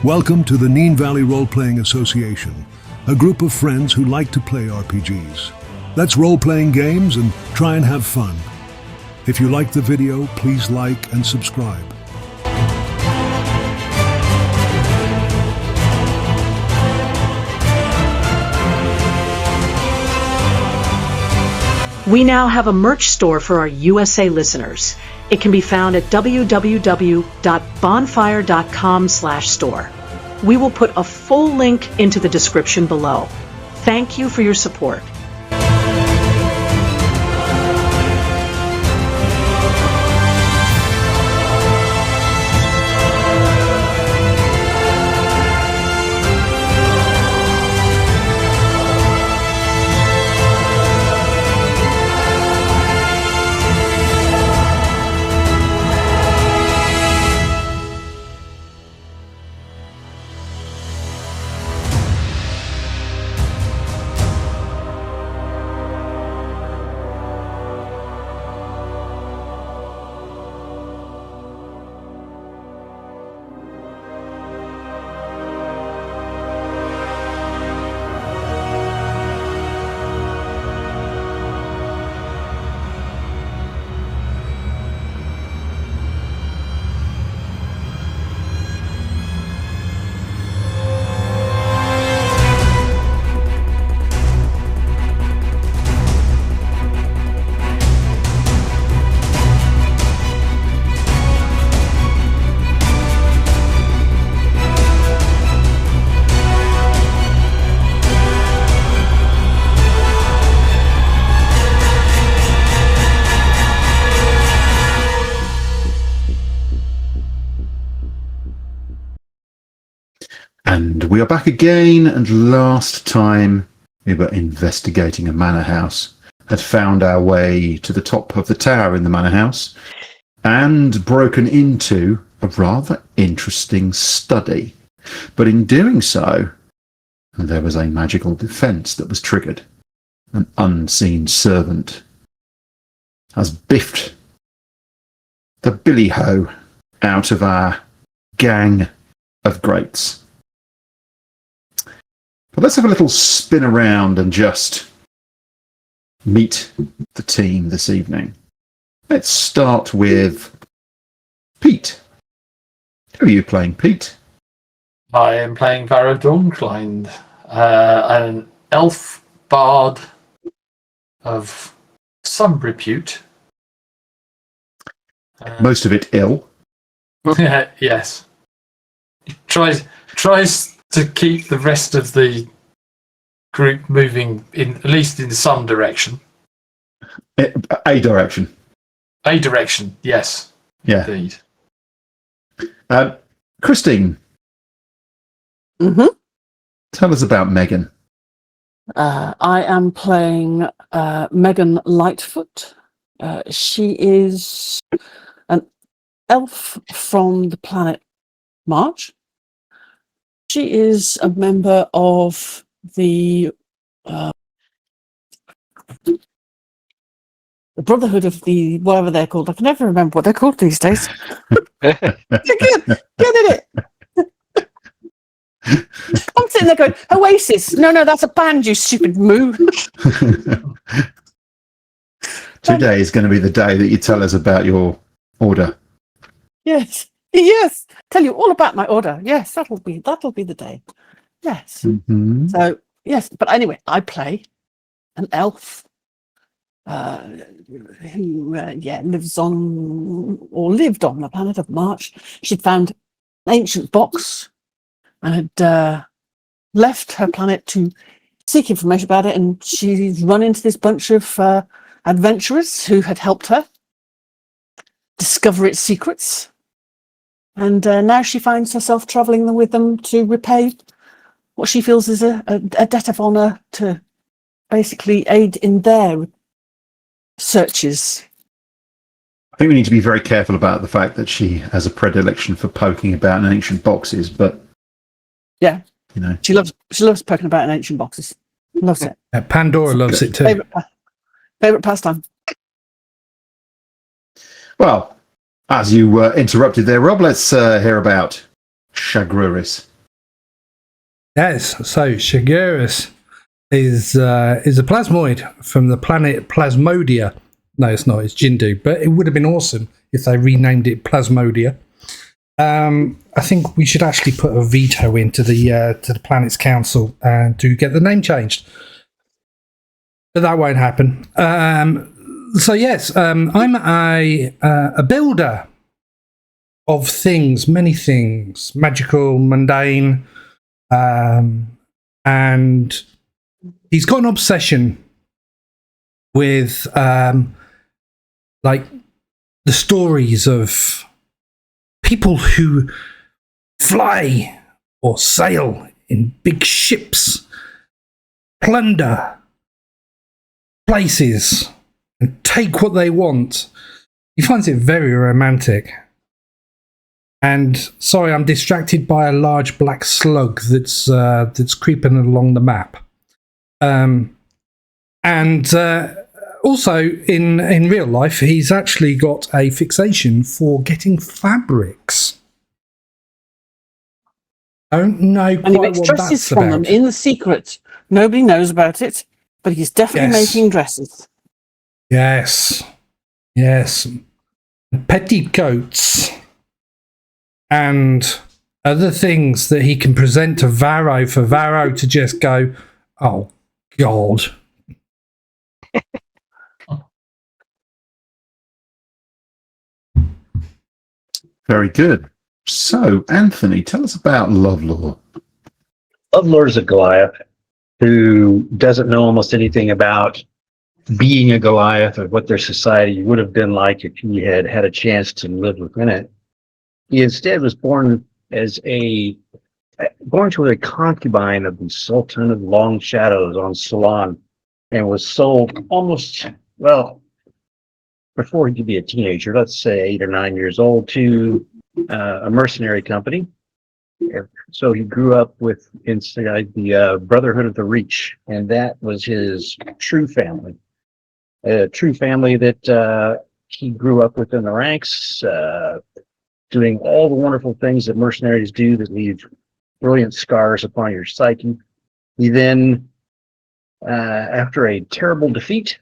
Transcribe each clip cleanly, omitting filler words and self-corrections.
Welcome to the Neen Valley Role-Playing Association, a group of friends who like to play RPGs. Let's role-playing games and try and have fun. If you like the video, please like and subscribe. We now have a merch store for our USA listeners. It can be found at www.bonfire.com/store. We will put a full link into the description below. Thank you for your support. And we are back again, and last time we were investigating a manor house, had found our way to the top of the tower in the manor house, and broken into a rather interesting study. But in doing so, there was a magical defence that was triggered. An unseen servant has biffed the billy-ho out of our gang of greats. But let's have a little spin around and just meet the team this evening. Let's start with Pete. Who are you playing, Pete? I am playing Varo, an elf bard of some repute. Most of it ill. Yes. Tries to keep the rest of the group moving in at least in some direction. A direction. A direction, yes. Yeah. Indeed. Christine. Mm-hmm. Tell us about Meghan. I am playing Meghan Lightfoot. She is an elf from the planet Mars. She is a member of the Brotherhood of the whatever they're called. I can never remember what they're called these days. Get in it. I'm sitting there going, Oasis. No, that's a band, you stupid moo. Today is going to be the day that you tell us about your order. Yes. Tell you all about my order. Yes, that'll be the day. Yes. Mm-hmm. So yes, but anyway, I play an elf who lives on or lived on the planet of March. She'd found an ancient box and had left her planet to seek information about it, and she's run into this bunch of adventurers who had helped her discover its secrets. And now she finds herself travelling with them to repay what she feels is a debt of honour, to basically aid in their searches. I think we need to be very careful about the fact that she has a predilection for poking about in ancient boxes, but yeah, you know, she loves poking about in ancient boxes. Loves it. Pandora loves it too. Favourite pastime. Well, as you interrupted there, Rob, let's hear about Shagruris. Yes, so Shagurus is a plasmoid from the planet Plasmodia. No, it's not. It's Jindu, but it would have been awesome if they renamed it Plasmodia. I think we should actually put a veto into the planet's council to get the name changed, but that won't happen. So yes, I'm a builder of things, many things, magical, mundane, and he's got an obsession with like the stories of people who fly or sail in big ships, plunder places, and take what they want. He finds it very romantic. And sorry, I'm distracted by a large black slug that's creeping along the map. Also, in real life, he's actually got a fixation for getting fabrics. I don't know And he quite makes what dresses that's from them about. in the secret. Nobody knows about it, but he's definitely Yes. making dresses. Yes. Petticoats and other things that he can present to Varo for Varo to just go, oh, God. Very good. So, Anthony, tell us about Lovlaw. Lovlaw is a Goliath who doesn't know almost anything about being a Goliath or what their society would have been like if he had had a chance to live within it. He instead was born to a concubine of the Sultan of Long Shadows on Ceylon, and was sold almost, well, before he could be a teenager, let's say 8 or 9 years old, to a mercenary company. So he grew up inside the Brotherhood of the Reach, and that was his true family. A true family that he grew up within the ranks, doing all the wonderful things that mercenaries do that leave brilliant scars upon your psyche. He then, after a terrible defeat,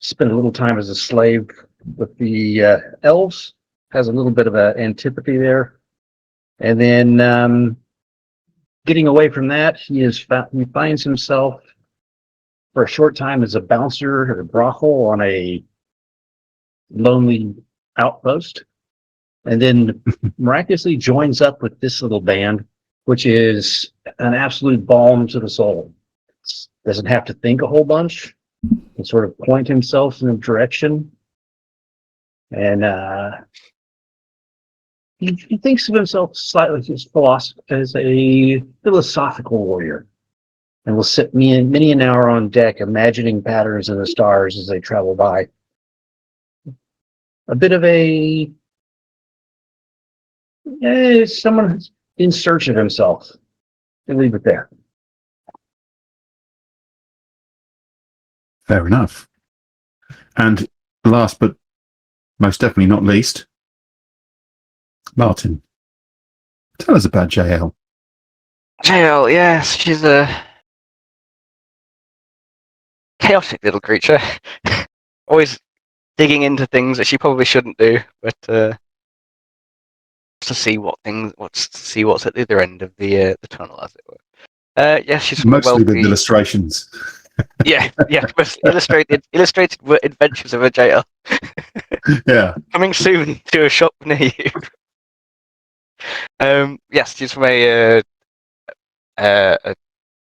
spent a little time as a slave with the Elves, has a little bit of an antipathy there. And then getting away from that, he finds himself for a short time as a bouncer at a brothel on a lonely outpost, and then miraculously joins up with this little band, which is an absolute balm to the soul. Doesn't have to think a whole bunch, can sort of point himself in a direction, and he thinks of himself slightly as a philosophical warrior, and will sit many an hour on deck imagining patterns in the stars as they travel by. A bit of someone who's in search of himself. I'll leave it there. Fair enough. And last but most definitely not least, Martin, tell us about JL. JL, yes, she's a chaotic little creature. Always digging into things that she probably shouldn't do, but to see what's at the other end of the tunnel, as it were. Yeah, she's from Mostly wealthy. with illustrations. Yeah, illustrated adventures of a JL. Yeah. Coming soon to a shop near you. Yes, she's from a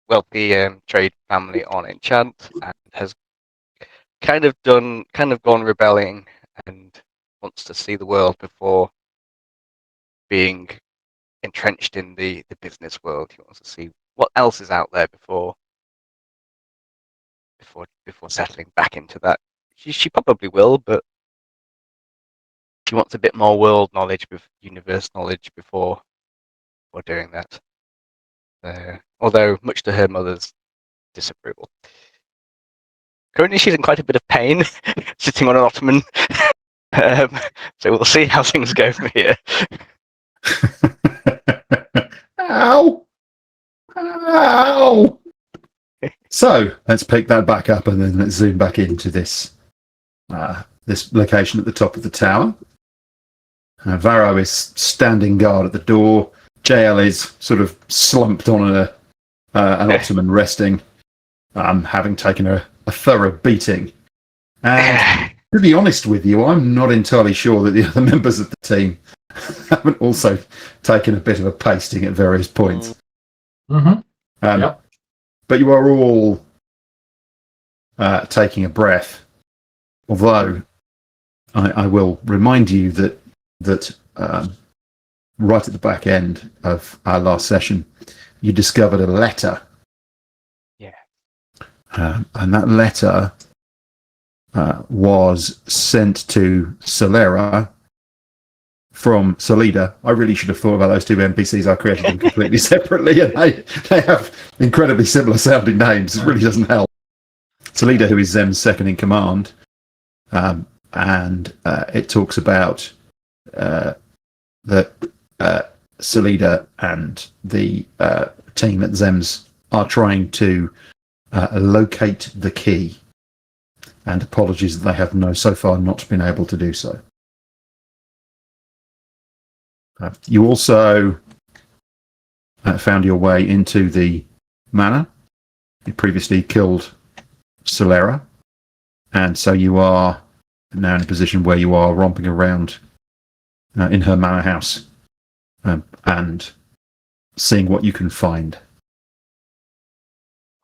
wealthy trade family on Enchant, and has kind of gone rebelling and wants to see the world before being entrenched in the business world. He wants to see what else is out there before settling back into that. She probably will, but she wants a bit more world knowledge, universe knowledge before doing that. Although much to her mother's disapproval. Currently, she's in quite a bit of pain, sitting on an ottoman. So we'll see how things go from here. Ow! Ow! So let's pick that back up and then let's zoom back into this this location at the top of the tower. Varo is standing guard at the door. JL is sort of slumped on an ottoman resting, having taken a thorough beating. And to be honest with you, I'm not entirely sure that the other members of the team haven't also taken a bit of a pasting at various points. Yep. But you are all taking a breath. Although I will remind you that right at the back end of our last session, you discovered a letter. Yeah. And that letter was sent to Solera from Solida. I really should have thought about those two NPCs. I created them completely separately, and they have incredibly similar sounding names. It really doesn't help. Solida, who is Zem's second in command, and it talks about that Solida and the team at Zem's are trying to locate the key, and apologies that they have so far not been able to do so. You also found your way into the manor. You previously killed Solera, and so you are now in a position where you are romping around in her manor house and seeing what you can find.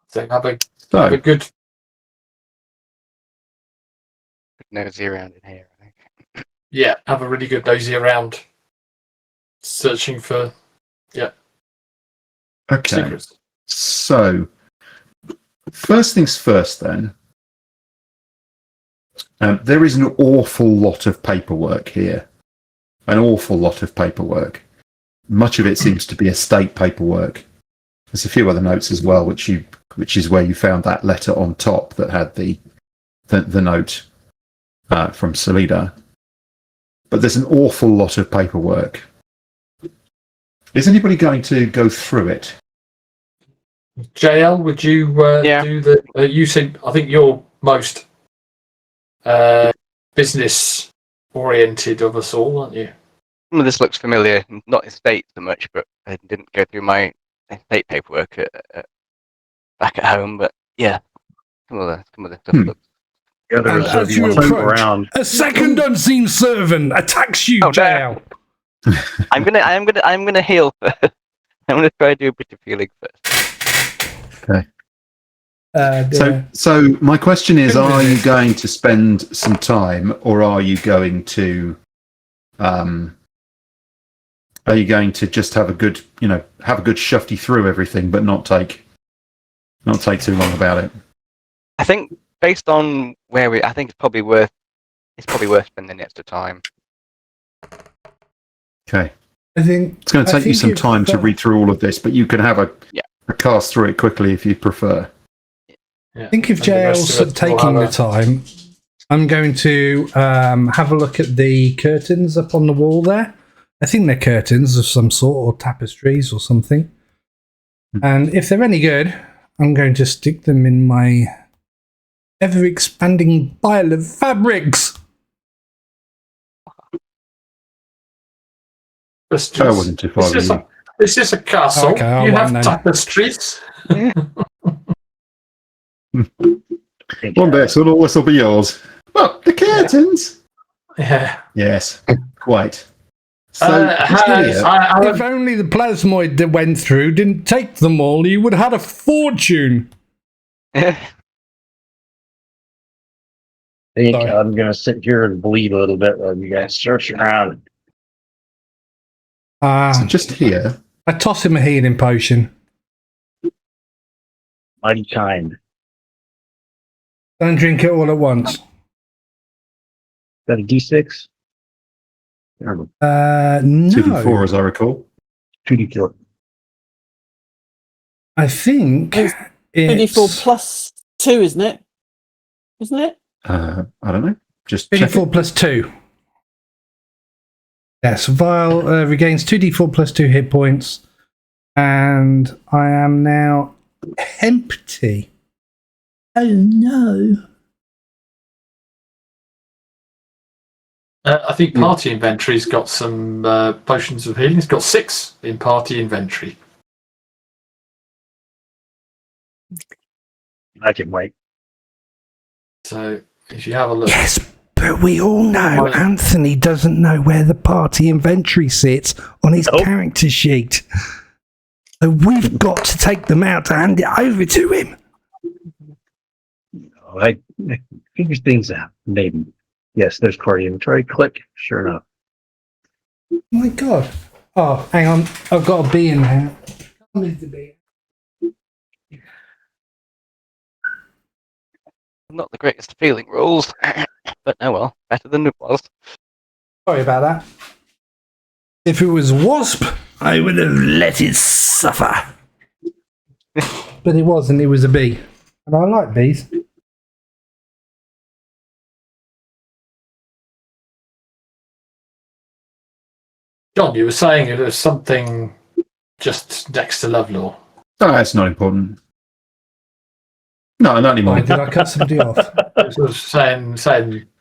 So have a good nosy around in here, I think. have a really good nosy around, searching for Okay. secrets. So, first things first then. There is an awful lot of paperwork here. An awful lot of paperwork. Much of it seems to be estate paperwork. There's a few other notes as well, which is where you found that letter on top that had the note from Solida. But there's an awful lot of paperwork. Is anybody going to go through it? JL, would you do the? You said I think you're most business oriented of us all, aren't you? Some of this looks familiar, not estate so much, but I didn't go through my estate paperwork back at home. But yeah, some of the stuff looks. The others, And as if you you want to move approach, around, a second unseen servant attacks you, Oh, no. JL. I'm gonna heal first. I'm gonna try to do a bit of healing first. Okay. So my question is: are you going to spend some time, or are you going to just have a good shufty through everything, but not take too long about it? I think based on where I think it's probably worth spending the extra time. Okay. I think It's going to take you some time to read through all of this, but you can have a cast through it quickly if you prefer. I think if JL's taking the time, I'm going to have a look at the curtains up on the wall there. I think they're curtains of some sort, or tapestries or something. And if they're any good, I'm going to stick them in my ever-expanding pile of fabrics. I wasn't too far. It's just a castle. Okay, you I have won't know. tapestries. One day soon, all this will be yours. Well, the curtains. Yeah. Yes, quite. So, If only the plasmoid that went through didn't take them all, you would have had a fortune. I think Sorry. I'm going to sit here and bleed a little bit while you guys search around. so just here. I toss him a healing potion. Mighty kind. Don't drink it all at once. Is that a D6? No. 2d4, as I recall. 2D4. I think It's it's 24 plus 2, isn't it? Isn't it? I don't know. Just check 2d4 it. plus 2. Yes, Vile regains 2d4 plus 2 hit points And I am now empty. Oh no. I think party inventory's got some potions of healing. It's got 6 in party inventory. I can wait. So if you have a look. Yes, but we all know Anthony doesn't know where the party inventory sits on his character sheet. So we've got to take them out to hand it over to him. Oh, I figure things out. Maybe. Yes, there's party inventory. Click. Sure enough. Oh my God. Oh, hang on. I've got a bee in there. I need the bee. Not the greatest feeling rules, but oh well, better than it was. Sorry about that. If it was Wasp, I would have let it suffer. But it wasn't, it was a bee. And I like bees. John, you were saying it was something just next to Lovlaw. Oh, that's not important. No, not anymore. Why did I cut somebody off? It was saying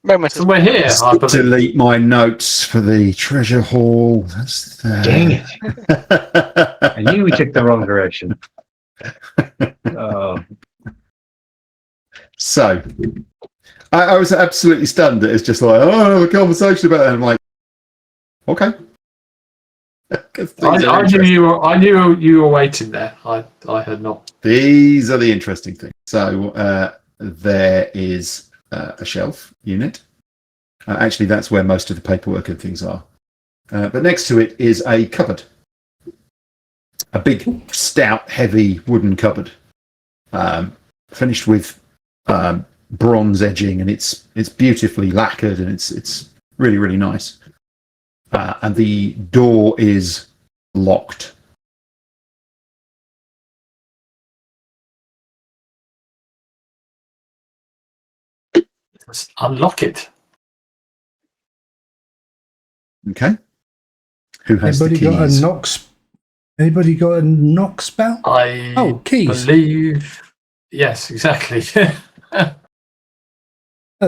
Moment of somewhere here, I believe. Delete my notes for the treasure hall. That's Dang it. I knew we took the wrong direction. So, I was absolutely stunned that it's just like, oh, a conversation about that. I'm like, okay. I knew you were waiting there. I had not. These are the interesting things. So there is a shelf unit. Actually, that's where most of the paperwork and things are. But next to it is a cupboard. A big, stout, heavy wooden cupboard. Finished with bronze edging, and it's beautifully lacquered, and it's really, really nice. And the door is locked. Let's unlock it. Okay. Who has the keys? Anybody got a knock spell? Keys. Believe. Yes, exactly. That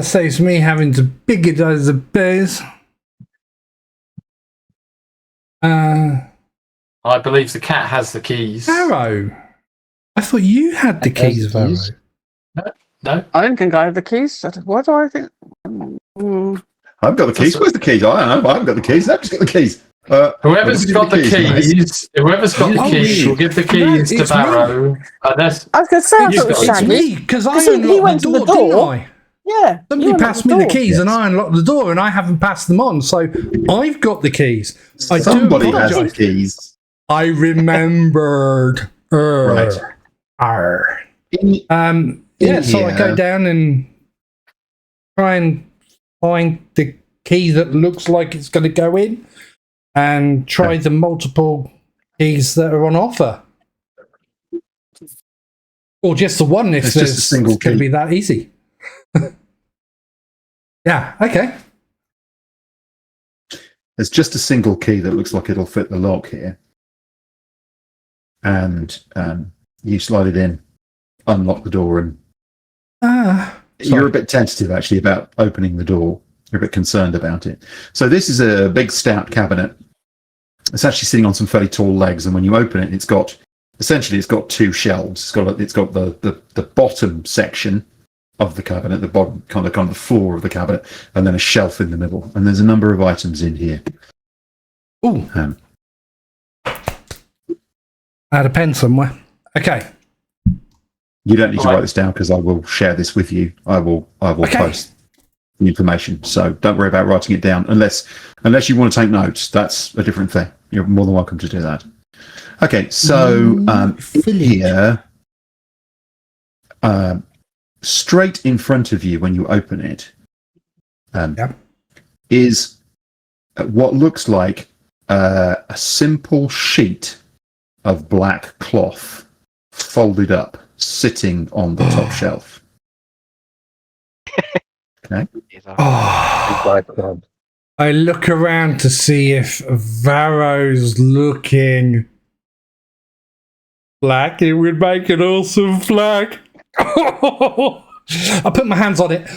saves me having to biggidize the bears. I believe the cat has the keys. Varo. I thought you had the keys, Varo. No. I don't think I have the keys. What do I think? I've got the keys. Where's the keys? I don't know. I haven't got the keys. I've just got the keys. Whoever's got the keys, will give the keys to Varo. I was going to say, I thought it was It's Shaggy. me, because I he unlocked went the to the door, didn't door. I? Yeah. Somebody passed me the keys and I unlocked the door and I haven't passed them on, so I've got the keys. Somebody has the keys. I remembered. Right. So I go down and try and find the key that looks like it's going to go in and try the multiple keys that are on offer. Or just the one if It's just a single it's going to key. be that easy. Yeah, okay. There's just a single key that looks like it'll fit the lock here. And you slide it in, unlock the door, and you're a bit tentative actually about opening the door. You're a bit concerned about it. So this is a big stout cabinet. It's actually sitting on some fairly tall legs, and when you open it, it's got two shelves. It's got the bottom section of the cabinet, the bottom kind of the floor of the cabinet, and then a shelf in the middle. And there's a number of items in here. Ooh. I had a pen somewhere. Okay. You don't need to write this down because I will share this with you. I will post the information. So don't worry about writing it down unless you want to take notes. That's a different thing. You're more than welcome to do that. Okay, so here, straight in front of you when you open it, is what looks like a simple sheet of black cloth folded up, sitting on the top shelf. Okay. I look around to see if Varo's looking Flag, it would make an awesome flag. I put my hands on it.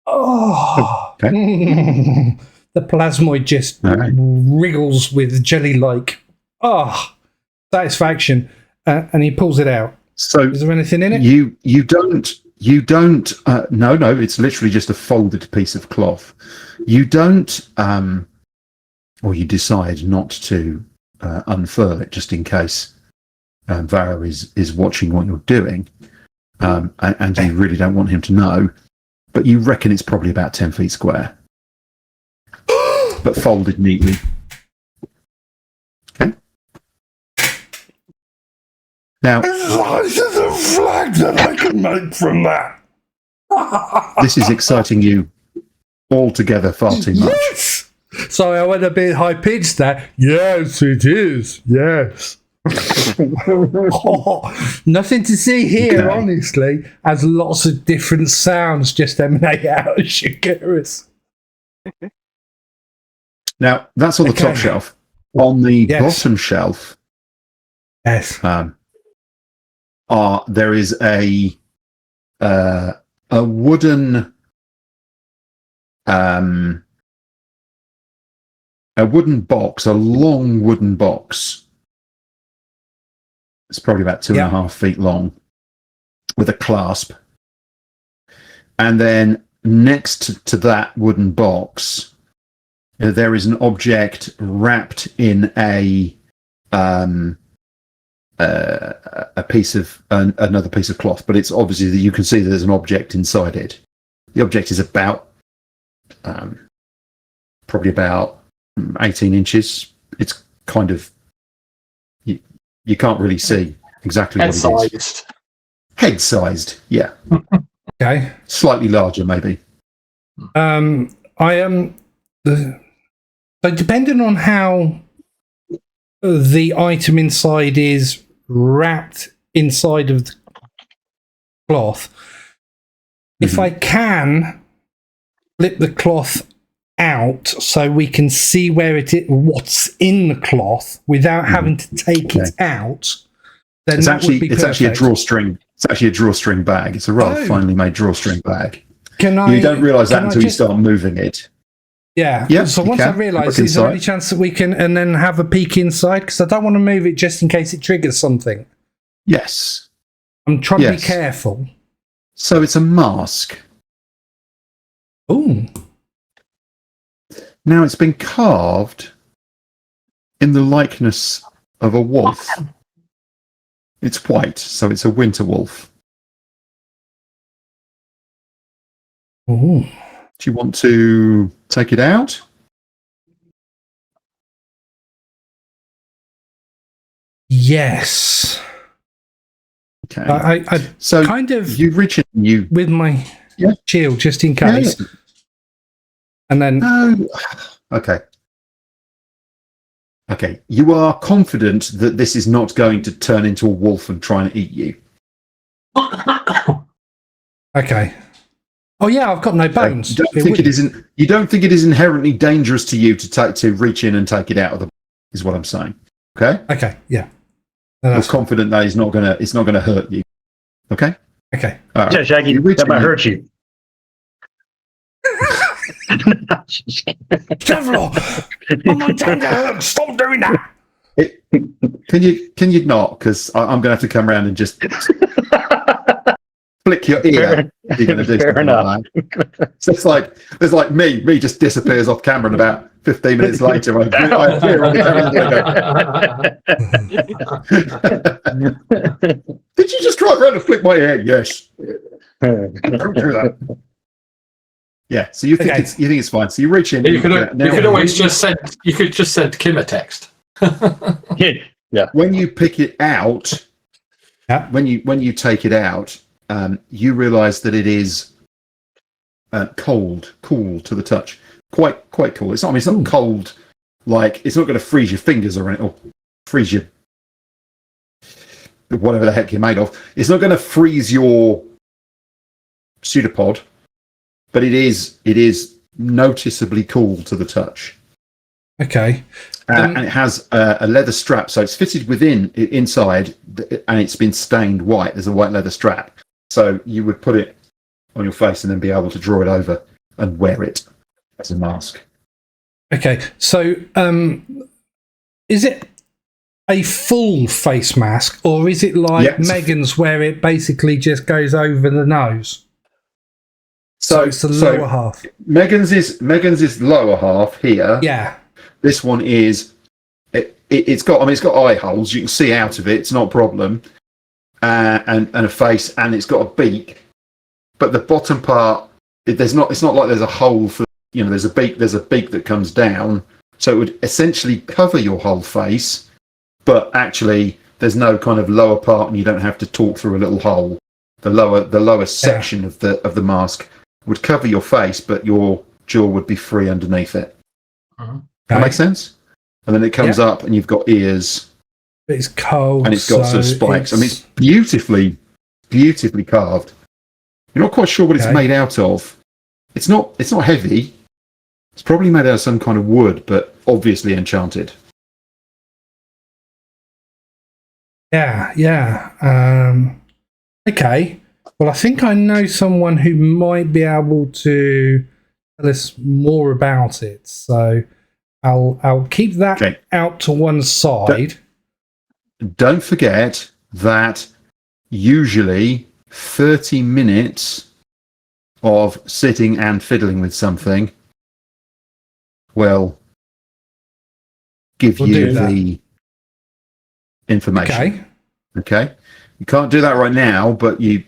Oh, Okay. The plasmoid just wriggles with jelly-like. Satisfaction. And he pulls it out. So is there anything in it? You don't. No, it's literally just a folded piece of cloth. You don't, or you decide not to unfurl it just in case Varo is watching what you're doing, and you really don't want him to know. But you reckon it's probably about 10 feet square, but folded neatly. Okay. Now, This is a flag that I can make from that. this is exciting you altogether far too much. Yes! Sorry, I went a bit high pitched there. Yes, it is. Yes. Nothing to see here, Okay. honestly, as lots of different sounds just emanate out of Shigeru's. Now, that's on the top Okay. shelf. On the Yes. bottom shelf, Yes. there is a wooden box, a long wooden box. It's probably about 2.5 feet long, with a clasp. And then next to that wooden box, there is an object wrapped in a piece of another piece of cloth, but it's obviously that you can see that there's an object inside it. The object is about probably about 18 inches. It's kind of you can't really see exactly what it is. Head-sized. Head-sized, yeah. Okay. Slightly larger, maybe. I am. So depending on how the item inside is wrapped inside of the cloth, if I can flip the cloth out so we can see where what's in the cloth without having to take it out, then It's that actually would be it's actually a perfect. drawstring. It's actually a drawstring bag. It's a rather finely made drawstring bag. Can I? You don't realise that can I until you just- start moving it. Yeah. Yeah, So you once I can. realise, Look is there any inside. chance that we can and then have a peek inside? Because I don't want to move it just in case it triggers something. Yes. I'm trying to be Yes. careful. So it's a mask. Ooh. Now it's been carved in the likeness of a wolf. It's white, so it's a winter wolf. Ooh. Do you want to take it out? Yes. Okay. I So kind of you reach in and you with my Yeah. shield just in case, and then No. Okay. Okay. You are confident that this is not going to turn into a wolf and try and eat you. okay. Oh yeah, I've got no bones. You don't think wouldn't. it isn't. You don't think it is inherently dangerous to you to reach in and take it out of the. Is what I'm saying. Okay. Okay. Yeah. No, You're that's confident that it's not gonna hurt you. Okay. okay. All right. Yeah, Shaggy, You reach that might in- hurt you. Lovlaw, my tender hurts. Stop doing that. Can you not? Because I'm going to have to come around and just flick your ear. If you're going to do Fair something enough. like that. So it's like me just disappears off camera, and about 15 minutes later, I appear on the camera. And I go, did you just drive around and flick my ear? Yes. Don't do that. Yeah. So you think Okay. it's fine. So you reach in. You could now- always just send Kim a text. Yeah. when you pick it out, Yeah. when you take it out, you realise that it is cool to the touch, quite cool. It's not. It's not cold. Like it's not going to freeze your fingers or anything, or freeze your whatever the heck you're made of. It's not going to freeze your pseudopod, but it is noticeably cool to the touch. Okay. And it has a leather strap, so it's fitted inside, and it's been stained white. There's a white leather strap, so you would put it on your face and then be able to draw it over and wear it as a mask. Okay, so is it a full face mask, or is it like Meghan's, where it basically just goes over the nose? So it's the lower half. Meghan's is lower half here. Yeah. This one is. It's got eye holes. You can see out of it. It's not a problem. And a face, and it's got a beak. But the bottom part, it's not like there's a hole for. There's a beak. There's a beak that comes down, so it would essentially cover your whole face. But actually, there's no kind of lower part, and you don't have to talk through a little hole. The lower section of the mask would cover your face, but your jaw would be free underneath it. That makes sense? And then it comes up, and you've got ears. It's cold, and it's got some spikes. I mean, it's beautifully carved. You're not quite sure what it's made out of. It's not heavy. It's probably made out of some kind of wood, but obviously enchanted. Yeah. Okay. Well, I think I know someone who might be able to tell us more about it. So I'll keep that out to one side. Don't forget that usually 30 minutes of sitting and fiddling with something will give you the information. Okay. You can't do that right now, but you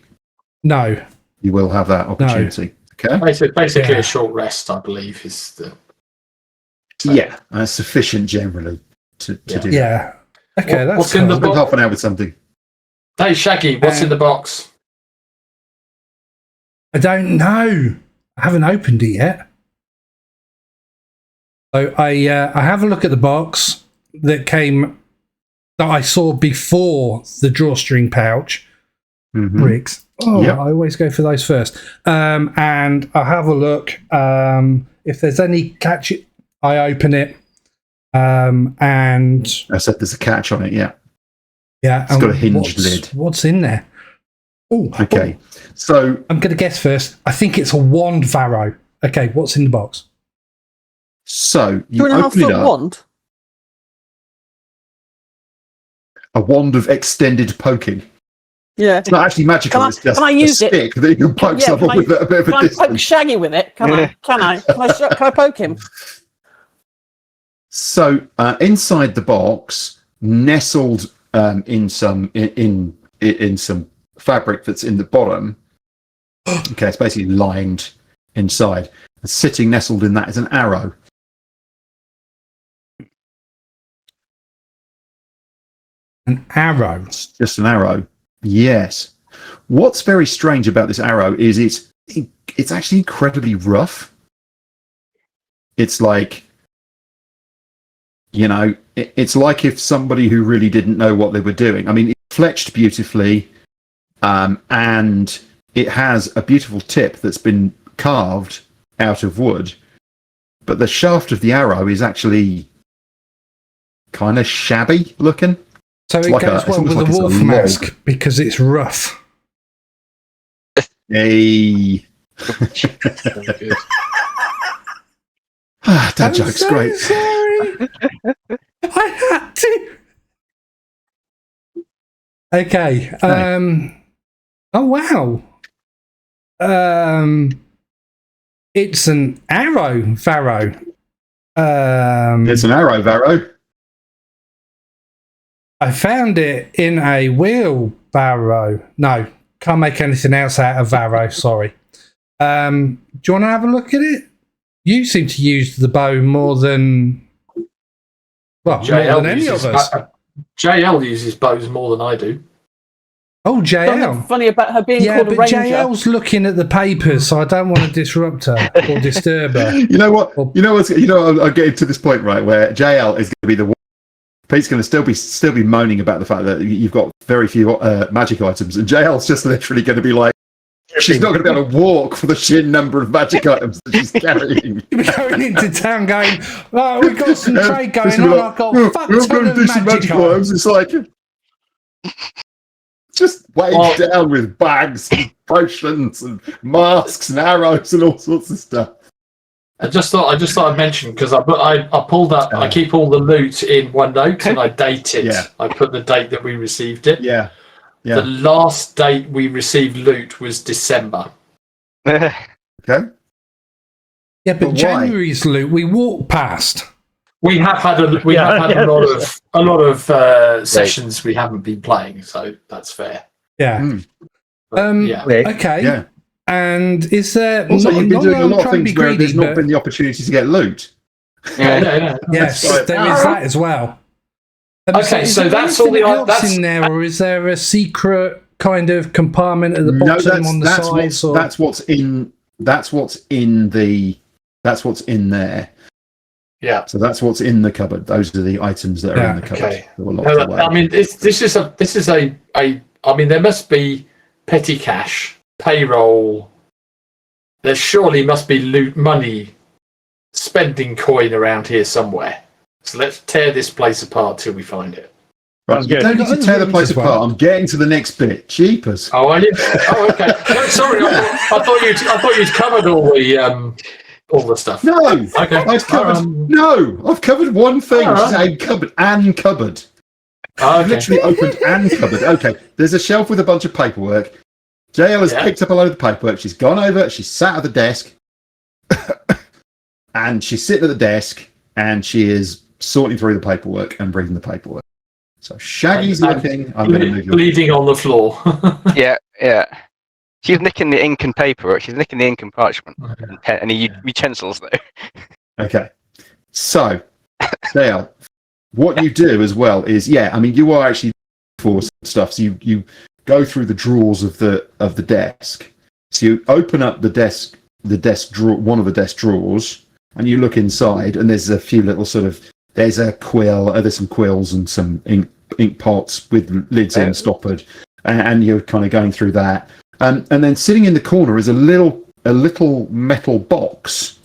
will have that opportunity. Okay. Basically, a short rest, I believe, is the. Yeah, that's sufficient generally to do that. Yeah. Okay, that's what's in the box? Half an hour with something. Hey, Shaggy, what's in the box? I don't know. I haven't opened it yet. So I have a look at the box that I saw before the drawstring pouch bricks. I always go for those first. And I'll have a look. If there's any catch, I open it. And I said there's a catch on it. Yeah. It's got a hinged lid. What's in there? Oh, okay. So I'm going to guess first. I think it's a wand, Varo. Okay, what's in the box? So you open it up. 2.5-foot wand. A wand of extended poking. Yeah. It's not actually magical. It's just a stick that you can poke someone with at a bit of a distance. Can I poke Shaggy with it? Can I? Can I poke him? So inside the box, nestled in some fabric that's in the bottom. Okay, it's basically lined inside. And sitting nestled in that is an arrow. An arrow? It's just an arrow. Yes. What's very strange about this arrow is it's actually incredibly rough. It's like, it's like if somebody who really didn't know what they were doing. I mean, it's fletched beautifully, and it has a beautiful tip that's been carved out of wood, but the shaft of the arrow is actually kind of shabby looking. So it goes well with the wolf mask because it's rough. Hey. That joke's great. Sorry. I had to. Okay. Oh wow. It's an arrow, Varo. It's an arrow, Varo. I found it in a wheelbarrow. No, can't make anything else out of Varo. Sorry. Do you want to have a look at it? You seem to use the bow more than more than any of us. JL uses bows more than I do. Oh, JL. Funny about her being called a ranger. JL's looking at the papers, so I don't want to disrupt her or disturb her. You know what? I'm getting to this point, right, where JL is going to be the one. Pete's going to still be moaning about the fact that you've got very few magic items, and JL's just literally going to be like, She's not going to be able to walk for the sheer number of magic items that she's carrying. You'll be going into town going, oh, we've got some trade going She's on. like, I've got "Oh, a fuck we're ton going to of do some magic magic items. items." It's like just weighed down with bags and potions and masks and arrows and all sorts of stuff. I just thought I'd mention, because I pulled up. I keep all the loot in OneNote and I date it. Yeah. I put the date that we received it. Yeah. The last date we received loot was December. Okay. Yeah, but But why? January's loot, we walked past. We have had a lot of sessions we haven't been playing, so that's fair. Yeah. But, yeah. Okay. Yeah. And is there... Also, you've been doing a lot of trying to be things where there's greedy, not been the opportunity to get loot. Yeah. Yes, Right. there is that as well. Okay, is so there that's all anything the- else that's- in there, or is there a secret kind of compartment at the bottom on the sides? That's what's in there. Yeah. So that's what's in the cupboard. Those are the items that are in the cupboard. Okay. That were locked away. I mean, this is a. I mean, there must be petty cash, payroll. There surely must be loot money, spending coin around here somewhere. So let's tear this place apart till we find it. Right, you don't need to tear the place apart. I'm getting to the next bit. Jeepers. Oh, are you? Oh, okay. No, sorry, I thought you'd covered all the stuff. No, Okay. I've covered one thing. Which is cupboard and cupboard. Oh, I've okay. literally opened and cupboard. Okay, there's a shelf with a bunch of paperwork. JL has picked up a load of paperwork. She's gone over. She's sat at the desk, and she's sitting at the desk, and she is sorting through the paperwork and reading the paperwork. So Shaggy's looking. I'm going to move you. Bleeding on the floor. Yeah. She's nicking the ink and paper. She's nicking the ink and parchment and pen, and utensils though. Okay. So, JL, what you do as well is, you are actually for stuff. So you go through the drawers of the desk. So you open up the desk drawer, one of the desk drawers, and you look inside, and there's a few little there's a quill, there's some quills and some ink pots with lids in stoppered, and you're kind of going through that. And then sitting in the corner is a little metal box.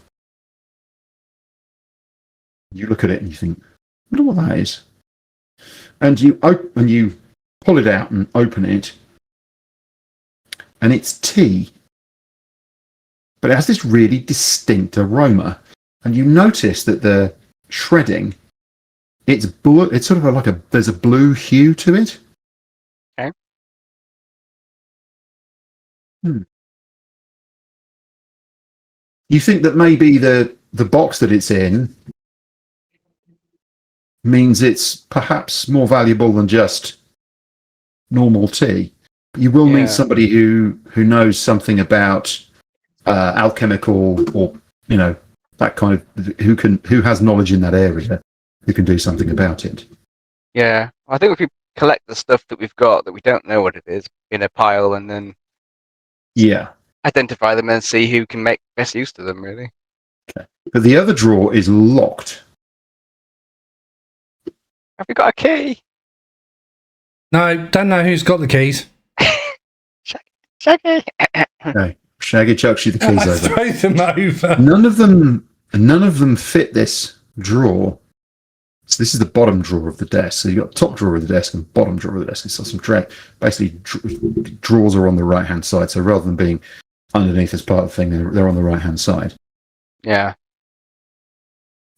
You look at it and you think, I wonder what that is. And you pull it out and open it, and it's tea. But it has this really distinct aroma. And you notice that the shredding, it's blue. It's sort of there's a blue hue to it. Okay. You think that maybe the box that it's in means it's perhaps more valuable than just normal tea. You will need somebody who knows something about alchemical, or that kind of who has knowledge in that area, who can do something about it. Yeah, I think if we collect the stuff that we've got that we don't know what it is in a pile, and then identify them and see who can make best use of them, really. Okay. But the other drawer is locked. Have we got a key? No, don't know who's got the keys. Shaggy. Okay. Shaggy chucks you the keys over. Throw them over. None of them fit this drawer. So this is the bottom drawer of the desk. So you've got top drawer of the desk and bottom drawer of the desk. So some drawers are on the right hand side. So rather than being underneath as part of the thing, they're on the right hand side. Yeah.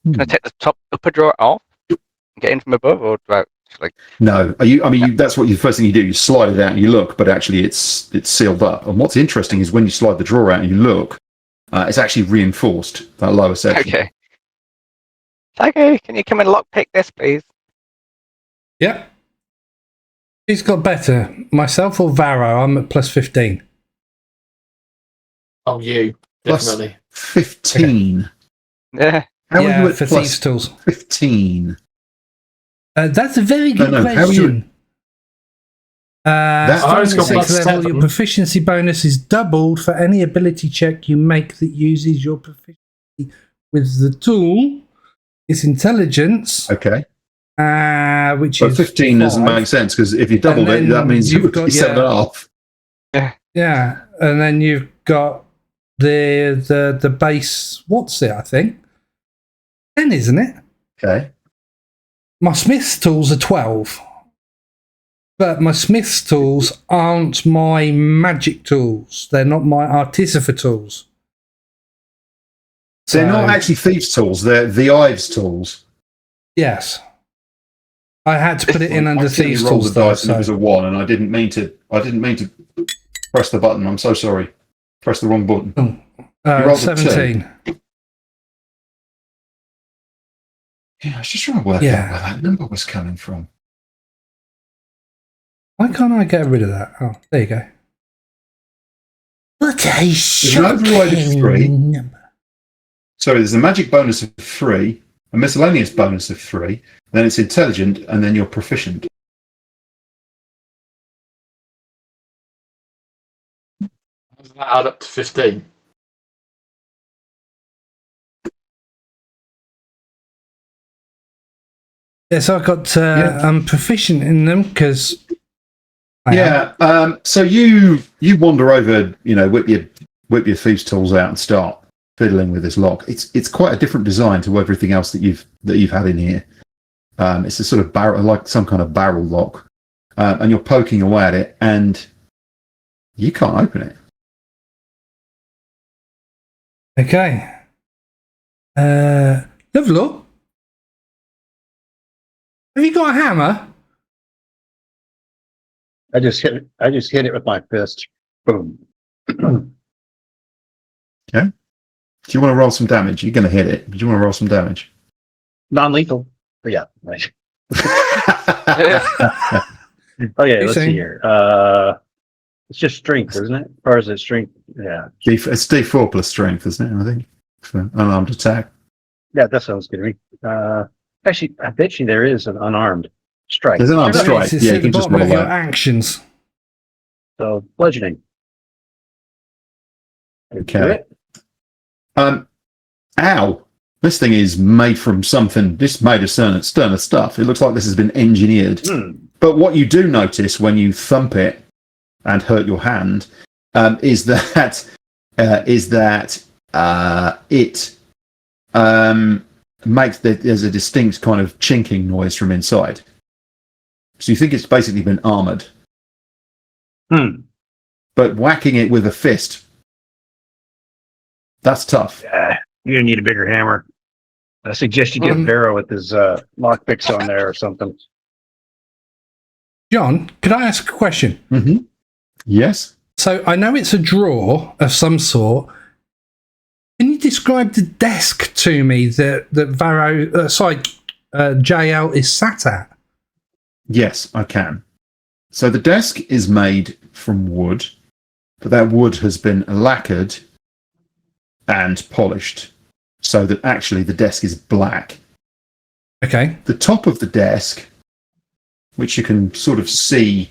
Can I take the top upper drawer off and get in from above, or do I No, that's what the first thing you do. You slide it out and you look, but actually it's sealed up. And what's interesting is when you slide the drawer out and you look, it's actually reinforced, that lower section. Okay. Shaggy, can you come and lockpick this, please? Yep. Who's got better, myself or Varo? I'm at plus 15. Oh, you Plus definitely 15. Yeah. How are you at for plus thieves' tools. 15? That's a very good No, how are question. That's Starting got at 6th plus level, 7. your proficiency bonus is doubled for any ability check you make that uses your proficiency with the tool. It's intelligence. Okay. Which But is 15 doesn't 5. make sense, because if you doubled And it, that then means you've you've got got 7.5. Yeah, and then you've got the base. What's it? I think 10, isn't it? Okay. My smith's tools are 12, but my smith's tools aren't my magic tools. They're not my artificer tools. They're not actually thieves' tools. They're the Ives tools. Yes. I had to put it in under thieves' rolled tools. the dice and it was a 1, and I didn't mean to press the button. I'm so sorry. Press the wrong button. You rolled a 17. Yeah, I was just trying to work out where that number was coming from. Why can't I get rid of that? Oh, there you go. What a There's an override of 3. Sorry, there's a magic bonus of 3, a miscellaneous bonus of 3, then it's intelligent, and then you're proficient. Add up to 15. Yes, I got. I'm proficient in them because. So you wander over, whip your thieves' tools out and start fiddling with this lock. It's quite a different design to everything else that you've had in here. It's a sort of barrel, like some kind of barrel lock, and you're poking away at it, and you can't open it. Okay. Lovlaw, have you got a hammer? I just hit it with my fist. Boom. Okay. Do you want to roll some damage? You're going to hit it. Do you want to roll some damage? Non-lethal. But yeah. Right. Okay, let's see here. It's just strength, isn't it? Or is it strength? Yeah. It's D4 plus strength, isn't it? I think for unarmed attack. Yeah, that sounds good to me. Actually, I bet you there is an unarmed strike. There's an unarmed strike. It's Yeah, at you can the just bottom roll of your that. actions. So bludgeoning. Okay. Ow! This thing is made from something. This is made of sterner stuff. It looks like this has been engineered. But what you do notice when you thump it and hurt your hand is that it makes there's a distinct kind of chinking noise from inside. So you think it's basically been armored. But whacking it with a fist, that's tough. Yeah, you're gonna need a bigger hammer. I suggest you get Varo with his lockpicks on there or something. John, could I ask a question? Mm-hmm. Yes. So I know it's a drawer of some sort. Can you describe the desk to me that Varo, JL is sat at? Yes, I can. So the desk is made from wood, but that wood has been lacquered and polished so that actually the desk is black. Okay. The top of the desk, which you can sort of see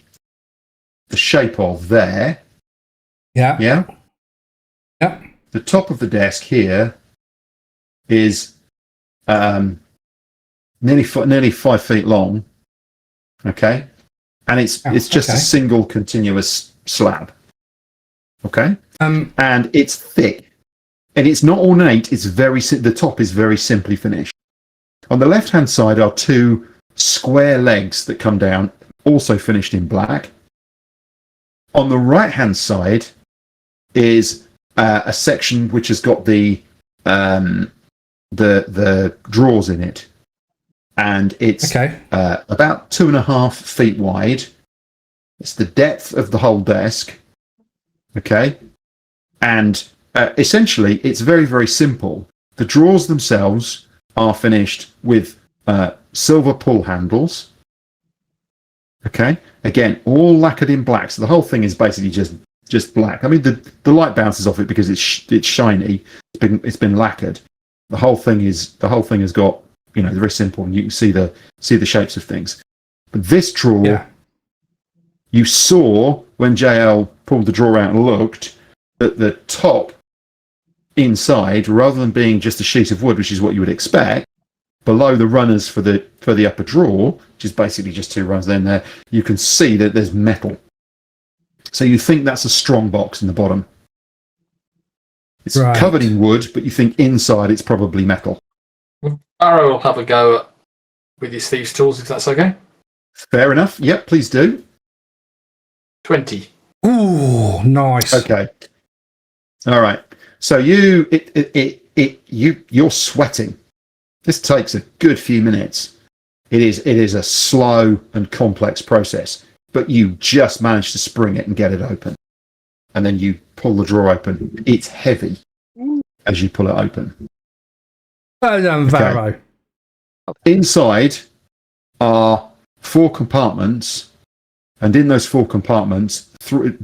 the shape of there. Yeah. Yeah? Yep. The top of the desk here is nearly 5 feet long. Okay? And it's just a single continuous slab. Okay? And it's thick. And it's not ornate, it's the top is very simply finished. On the left-hand side are 2 square legs that come down, also finished in black. On the right-hand side is a section which has got the drawers in it, and it's about 2.5 feet wide. It's the depth of the whole desk. Okay, and essentially it's very, very simple. The drawers themselves are finished with silver pull handles. Okay, again, all lacquered in black, so the whole thing is basically just black. I mean, the light bounces off it because it's shiny. It's been lacquered. The whole thing has got, very simple, and you can see the shapes of things. But this drawer, you saw when JL pulled the drawer out and looked that the top inside, rather than being just a sheet of wood, which is what you would expect, below the runners for the upper drawer, which is basically just 2 runners in there, you can see that there's metal. So you think that's a strong box in the bottom. It's Right. covered in wood, but you think inside it's probably metal. Varo will have a go with his thieves' tools, if that's okay. Fair enough. Yep, please do. 20. Ooh, nice. Okay. All right. So you're sweating. This takes a good few minutes. It is a slow and complex process, but you just manage to spring it and get it open. And then you pull the drawer open. It's heavy as you pull it open. Well done, Varo. Inside are 4 compartments, and in those 4 compartments,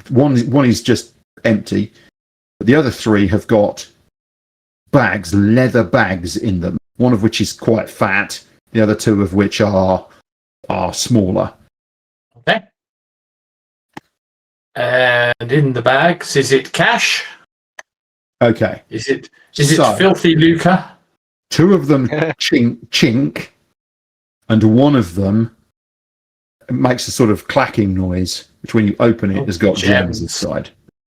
one is just empty, but the other 3 have got bags, leather bags in them, one of which is quite fat, the other 2 of which are smaller. Okay. And in the bags, is it cash? Okay. Is it So- filthy lucre? 2 of them chink, and one of them makes a sort of clacking noise, which when you open it has got gems inside.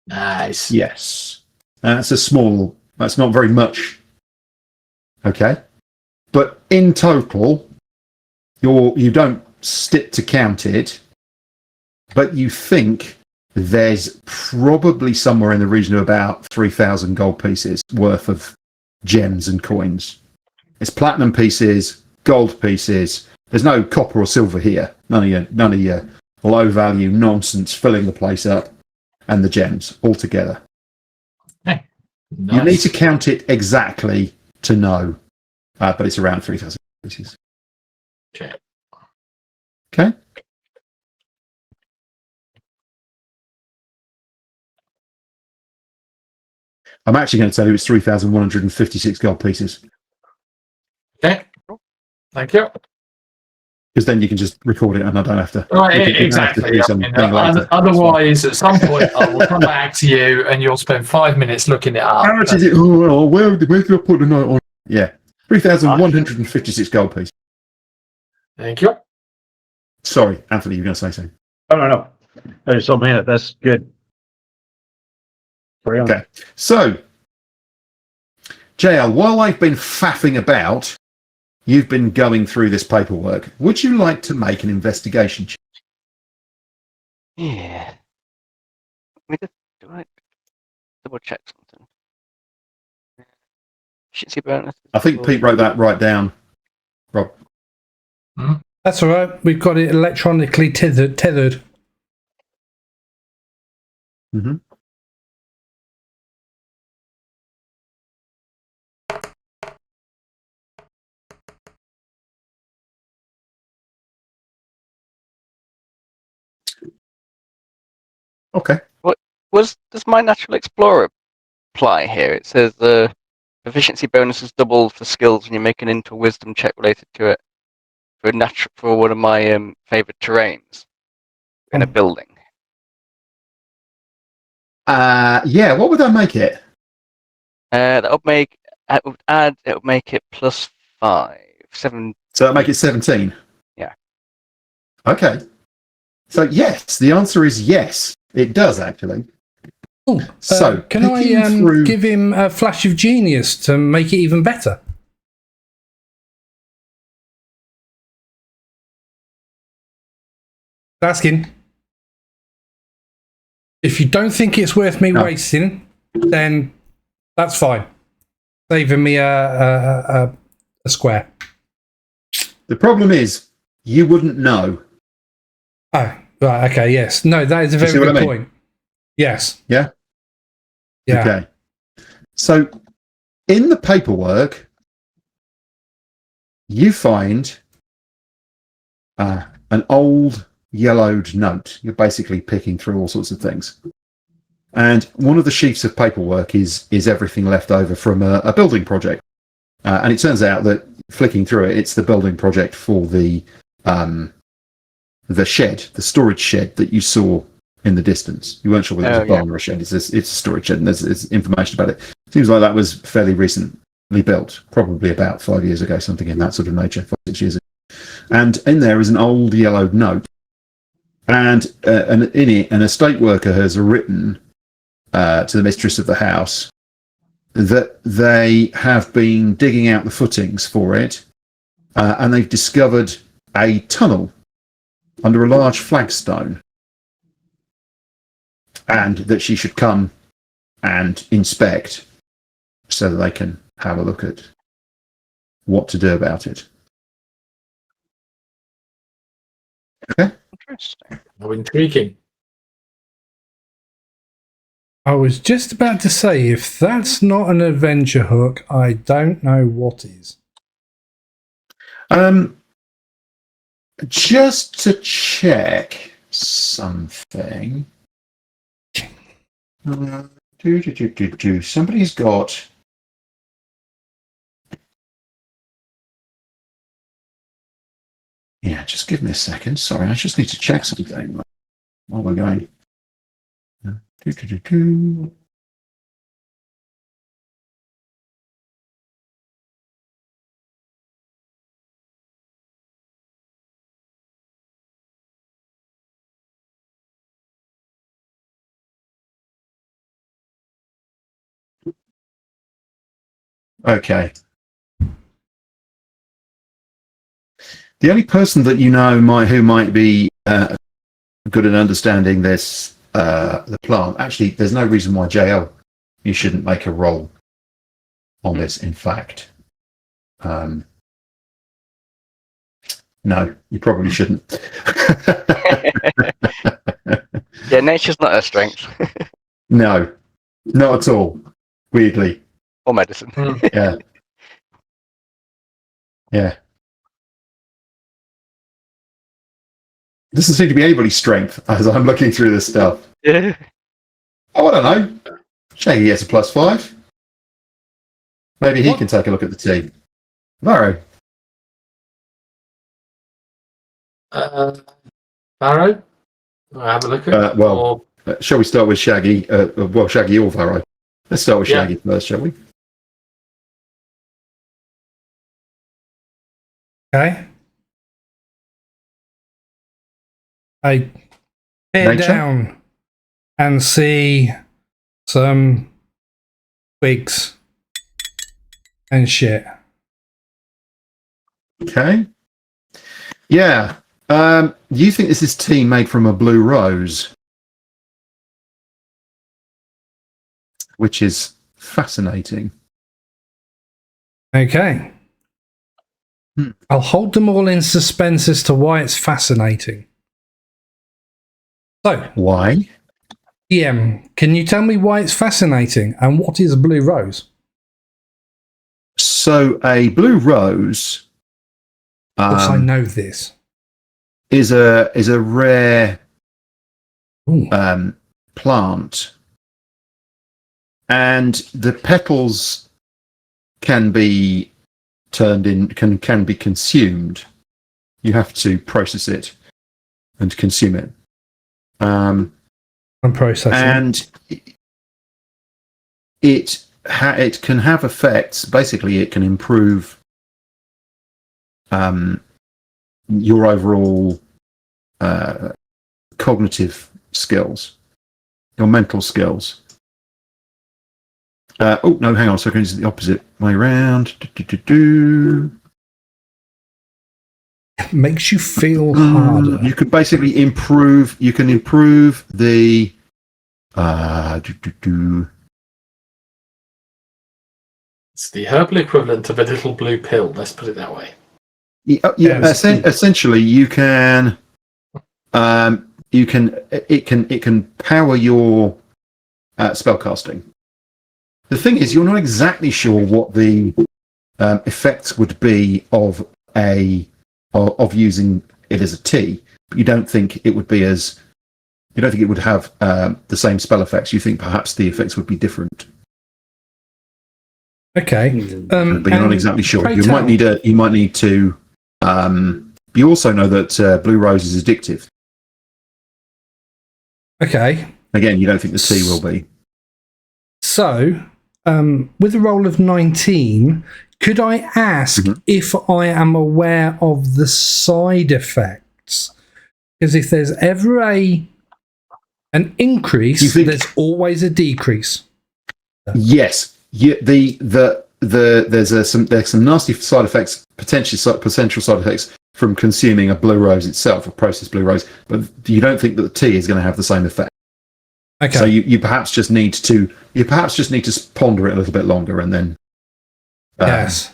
Nice. Yes. That's that's not very much. Okay. But in total, you don't stick to count it, but you think there's probably somewhere in the region of about 3,000 gold pieces worth of gems and coins. It's platinum pieces, gold pieces. There's no copper or silver here. None of your low value nonsense filling the place up, and the gems all together. Hey, You need nice. to count it exactly to know, but it's around 3,000 pieces. Okay. Okay. I'm actually going to tell you it's 3,156 gold pieces, Okay. Thank you. because then you can just record it and I don't have to. Right, you don't have to exactly. do something later. Otherwise, at some point, I will come back to you and you'll spend 5 minutes looking it up. How much is it? Oh, where did I put the note on? Yeah, 3,156 gold pieces. Thank you. Sorry, Anthony, you were going to say something. No. There's so many. That's good. Carry on. Okay, so JL, while I've been faffing about, you've been going through this paperwork. Would you like to make an investigation check? Yeah. Let me just double check something. Efficiency bonus. I think Pete wrote that right down, Rob. That's all right. We've got it electronically tethered. Mm-hmm. Okay. Does my natural explorer apply here? It says the efficiency bonus is doubled for skills when you make an into wisdom check related to it for one of my favorite terrains in a building. Yeah, what would that make it? It would make it plus 5, 7. So that make it 17? Yeah. Okay. So yes, the answer is yes. It does actually. Ooh, So can I picking through- give him a flash of genius to make it even better? Asking. If you don't think it's worth me No. wasting, then that's fine. Saving me a square. The problem is you wouldn't know. Oh, right. Okay. Yes. No, that is a Do you very see what good I mean? point. Yes. Yeah? Yeah. Okay. So in the paperwork, you find an old yellowed note. You're basically picking through all sorts of things. And one of the sheets of paperwork is everything left over from a building project. And it turns out that flicking through it, it's the building project for the shed, the storage shed that you saw in the distance. You weren't sure whether it was a barn or a shed. It's a storage shed, and there's information about it. Seems like that was fairly recently built, probably about 5 years ago, something in that sort of nature, 5, 6 years ago. And in there is an old yellowed note. and in it, an estate worker has written to the mistress of the house that they have been digging out the footings for it, and they've discovered a tunnel under a large flagstone, and that she should come and inspect so that they can have a look at what to do about it. Okay. Interesting. How intriguing. I was just about to say, if that's not an adventure hook, I don't know what is. Just to check something. Somebody's got. Yeah, just give me a second. Sorry, I just need to check something while we're going. Okay. The only person that you know who might be good at understanding this, the plant. Actually, there's no reason why JL you shouldn't make a roll on this. In fact, no, you probably shouldn't. Yeah, nature's not her strength. No, not at all. Weirdly, Or medicine. yeah, yeah. Doesn't seem to be anybody's strength as I'm looking through this stuff. Yeah. Oh, I don't know. Shaggy gets a +5. Maybe he can take a look at the tea. Varo. Varo? I'll have a look at Shall we start with Shaggy? Shaggy or Varo. Let's start with Shaggy first, shall we? Okay. I head down and see some twigs and shit. Okay. Yeah. You think this is tea made from a blue rose, which is fascinating. Okay. I'll hold them all in suspense as to why it's fascinating. So, Why? EM, can you tell me why it's fascinating and what is a blue rose? So a blue rose, Of course, I know this. is a rare Ooh. plant, and the petals can be turned in can be consumed. You have to process it and consume it. I'm processing. And it can have effects. Basically, it can improve your overall cognitive skills, your mental skills. Oh no, hang on a second. It's the opposite way around. It makes you feel harder. You can basically improve. You can improve the. It's the herbal equivalent of a little blue pill. Let's put it that way. Essentially, you can. It can power your spellcasting. The thing is, you're not exactly sure what the effects would be of using it as a tea, but you don't think it would be as. You don't think it would have the same spell effects. You think perhaps the effects would be different. Okay, but you're not exactly sure. You might need to. You also know that blue rose is addictive. Okay. Again, you don't think the tea will be. So, with a roll of 19, could I ask if I am aware of the side effects Because if there's ever an increase, think- there's always a decrease. Yes, there's some nasty side effects, potential side effects from consuming a blue rose itself, a processed blue rose, but you don't think that the tea is going to have the same effect. Okay. So you perhaps just need to ponder it a little bit longer, and then yes,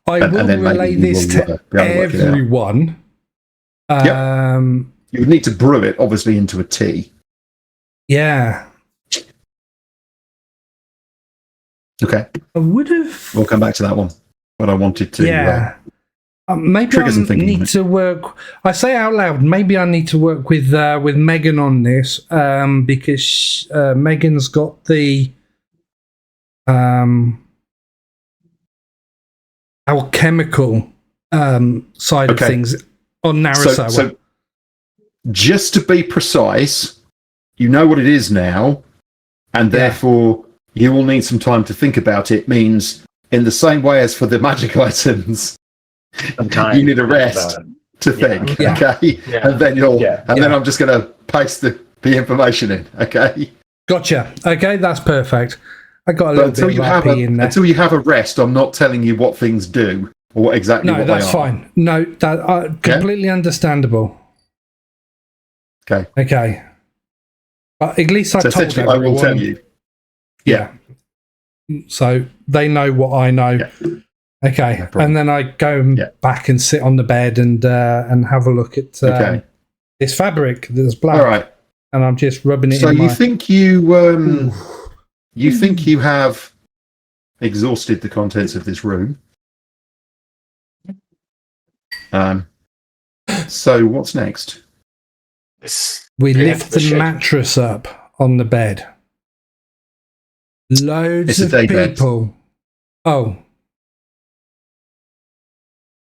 I will and then relay maybe you this will, to be able to work it out. everyone. You would need to brew it, obviously, into a tea. Yeah, Okay, I would have. we'll come back to that one. But I wanted to. Yeah. Maybe I trigger some thinking on need it. to work. I say out loud. Maybe I need to work with Meghan on this because Meghan's got the alchemical side of Okay. things on Narasawa. So, just to be precise, you know what it is now, and therefore you will need some time to think about it. Means in the same way as for the magic items, you need a rest to think. Yeah. Okay, Yeah. and then then I'm just going to paste the information in. Okay, Gotcha. Okay, that's perfect. I got a but little until bit you of have RP in there. until you have a rest, I'm not telling you what things do or what exactly No, what that's they are. fine. No, that completely understandable. Okay, Okay. But at least I so told essentially, everyone. I will tell you. Yeah. So they know what I know. Yeah. Okay. No problem. And then I go back and sit on the bed and have a look at Okay. this fabric that's black. All right. And I'm just rubbing it So in you my... think you think you have exhausted the contents of this room? So what's next? We Yeah, lift the the shed. mattress up on the bed. Loads It's a of day bed. people. Oh.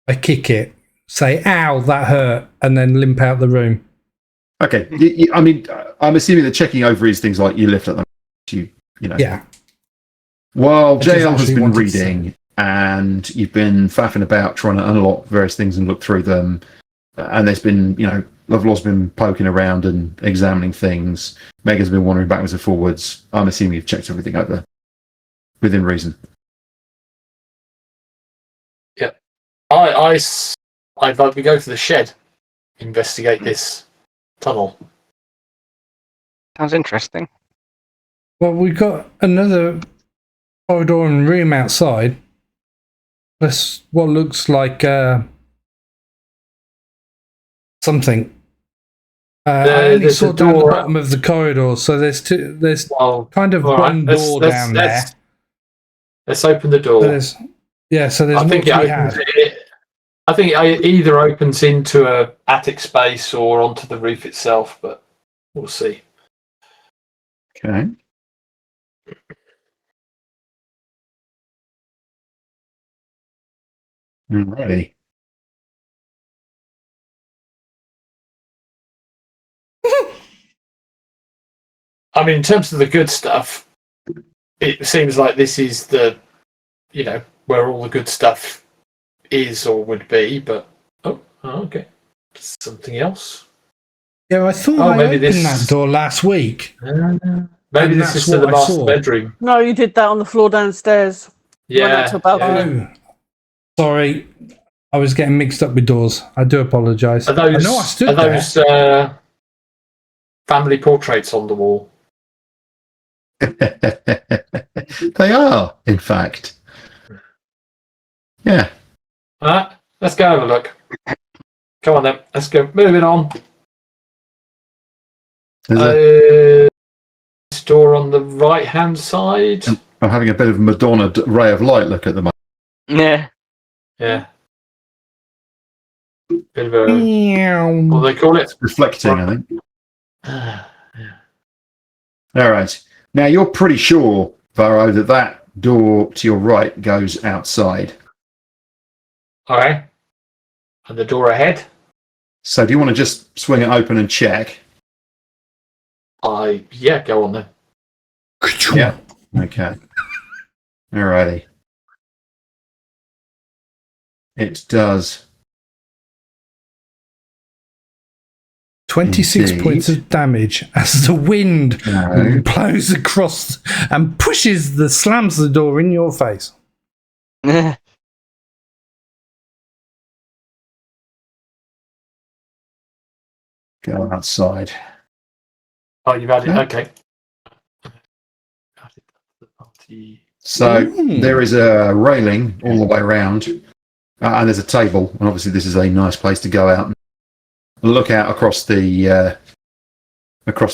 I kick it. Say, ow, that hurt. And then limp out the room. Okay. I mean, I'm assuming that checking over is things like you lift at them. You know. Yeah. While just JL has actually been wanted to reading and you've been faffing about trying to unlock various things and look through them, and there's been, Lovelaw's been poking around and examining things. Meghan's been wandering backwards and forwards. I'm assuming you've checked everything over within reason. I'd like to go to the shed, investigate this tunnel. Sounds interesting. Well, we've got another corridor and room outside. That's what looks like something. I only there's saw a down the door- bottom of the corridor, so there's Well, kind of all right, one let's- door let's- down let's- there. Let's open the door. So there's so there's I think more it to be opens. had. I think it either opens into a attic space or onto the roof itself, but we'll see. Okay. Alrighty. I mean, in terms of the good stuff, it seems like this is where all the good stuff is or would be. But okay, something else. Yeah, I thought Oh, I maybe opened this- that door last week. Maybe And this that's is to the what I master saw. bedroom. No, you did that on the floor downstairs. You went out to a balcony. Oh, sorry. I was getting mixed up with doors. I do apologise. Are those, I know I stood there. Family portraits on the wall? They are, in fact. Yeah. All right, let's go have a look. Come on then, let's go. Moving on. There's This door on the right-hand side. I'm having a bit of Madonna ray of light look at the moment. Yeah. Yeah. Bit of a, what do they call it? Reflecting, I think. All right. Now, you're pretty sure, Varo, that door to your right goes outside. Okay. And the door ahead? So do you want to just swing it open and check? Yeah, go on then. Yeah. Okay. Alrighty. It does. 26 Indeed. points of damage as the wind No. blows across and slams the door in your face. Go outside. Oh, you've added. Yeah. Okay. Added the party. So there is a railing all the way around, and there's a table. And obviously, this is a nice place to go out and look out across the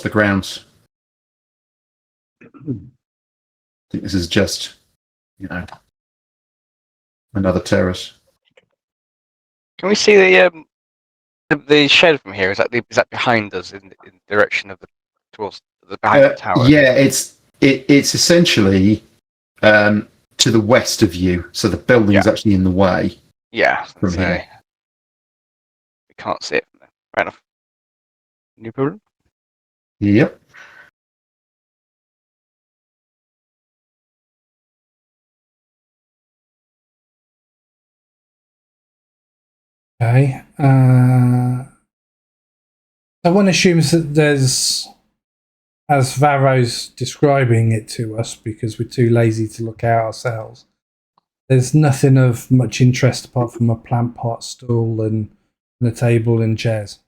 grounds. I think this is just, another terrace. Can we see the shed from here? Is that behind us in the direction of towards the behind the tower? Yeah, it's essentially to the west of you, so the building is actually in the way. Yeah, From here. We can't see it from there. Right enough. New problem? Yep. Okay. One assumes that there's, as Varo's describing it to us, because we're too lazy to look out ourselves, there's nothing of much interest apart from a plant pot stool and a table and chairs.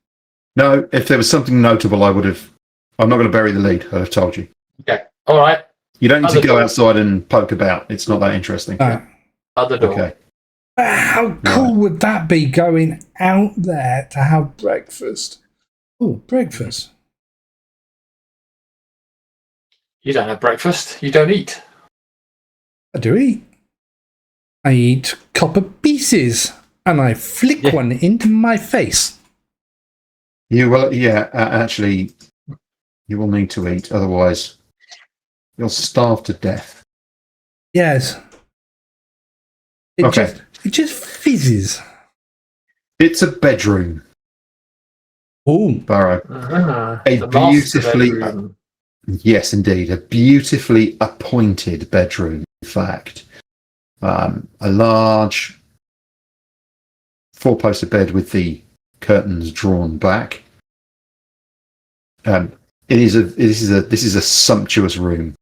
No, if there was something notable, I would have. I'm not going to bury the lead. I'd have told you. Okay. All right. You don't need Other to go door. outside and poke about. It's not that interesting. Other door. Okay. How cool would that be, going out there to have breakfast? Oh, breakfast. You don't have breakfast. You don't eat. I do eat. I eat copper pieces and I flick one into my face. You will. Yeah. Actually, you will need to eat. Otherwise, you'll starve to death. Yes. It just fizzes. It's a bedroom. Oh, Varo. A The master beautifully, bedroom. yes, indeed, a beautifully appointed bedroom. In fact, a large four-poster bed with the curtains drawn back. This is a sumptuous room,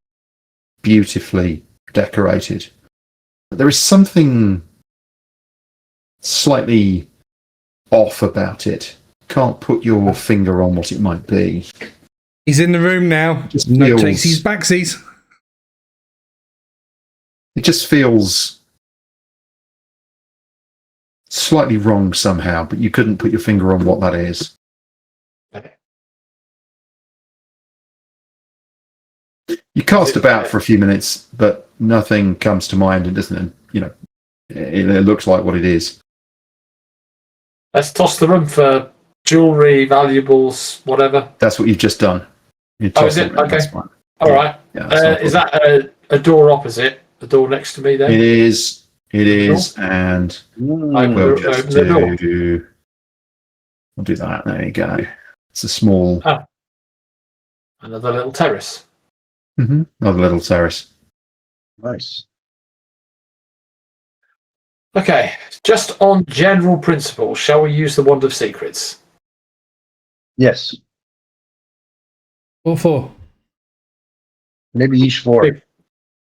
beautifully decorated. But there is something slightly off about it. Can't put your finger on what it might be. he's in the room now. Just No feels- takesies, backsies. It just feels slightly wrong somehow, but you couldn't put your finger on what that is. Okay. You cast about for a few minutes, but nothing comes to mind, and doesn't. It looks like what it is. Let's toss the room for jewelry, valuables, whatever. That's what you've just done. You Oh, is tossed it? around, that's Okay. fine. All right. Yeah, that's not a Is problem. that a door opposite? A door next to me then? It is. It is, and Open we'll the- just open the door. do. We'll do that. There you go. It's a small, Another little terrace. another little terrace. Nice. Okay. Just on general principles, shall we use the Wand of Secrets? Yes. What for? Maybe each four.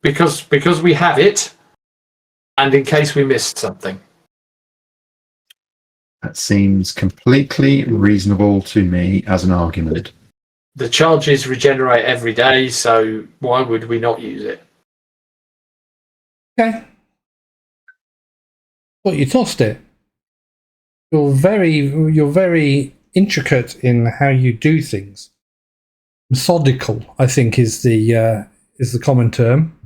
Because we have it, and in case we missed something. That seems completely reasonable to me as an argument. The charges regenerate every day, so why would we not use it? Okay. Well, you tossed it. You're very intricate in how you do things. Methodical, I think, is the common term.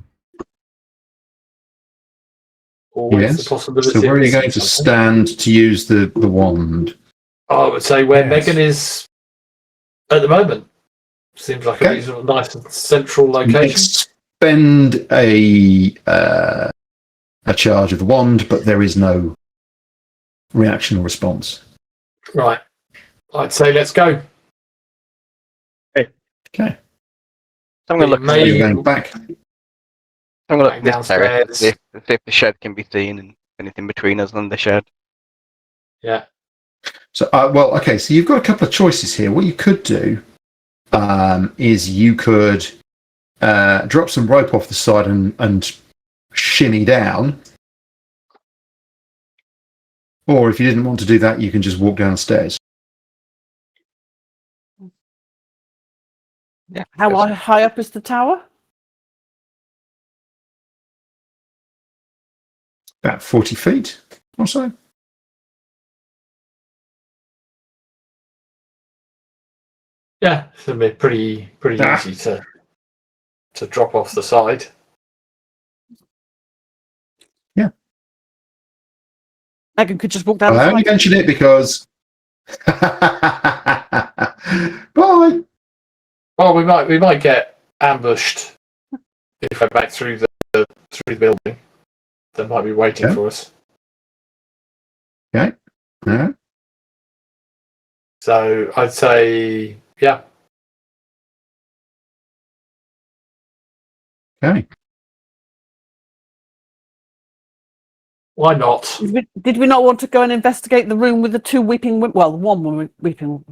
Always Yes. the possibility. So where are of you going to missing something. stand to use the wand? I would say where Yes. Meghan is at the moment. Seems like Okay. a reasonable, nice and central location. Expend a charge of the wand, but there is no reaction or response. Right. I'd say let's go. Okay. I'm going to look. May- So you're going back. I'm going to look at this terrace, downstairs. see if the shed can be seen and anything between us and the shed. Yeah. So, well, okay. So you've got a couple of choices here. What you could do is you could drop some rope off the side and shimmy down. Or if you didn't want to do that, you can just walk downstairs. Yeah. How that's- high up is the tower? About 40 feet or so. Yeah, it's gonna be pretty easy to drop off the side. Yeah. Meghan could just walk down the I only side. mention it because. Bye. Well, we might get ambushed if we're back through the building. They might be waiting for us. Okay. Yeah. So I'd say, yeah. Okay. Why not? Did we not want to go and investigate the room with the two weeping women? Well, the one woman weeping.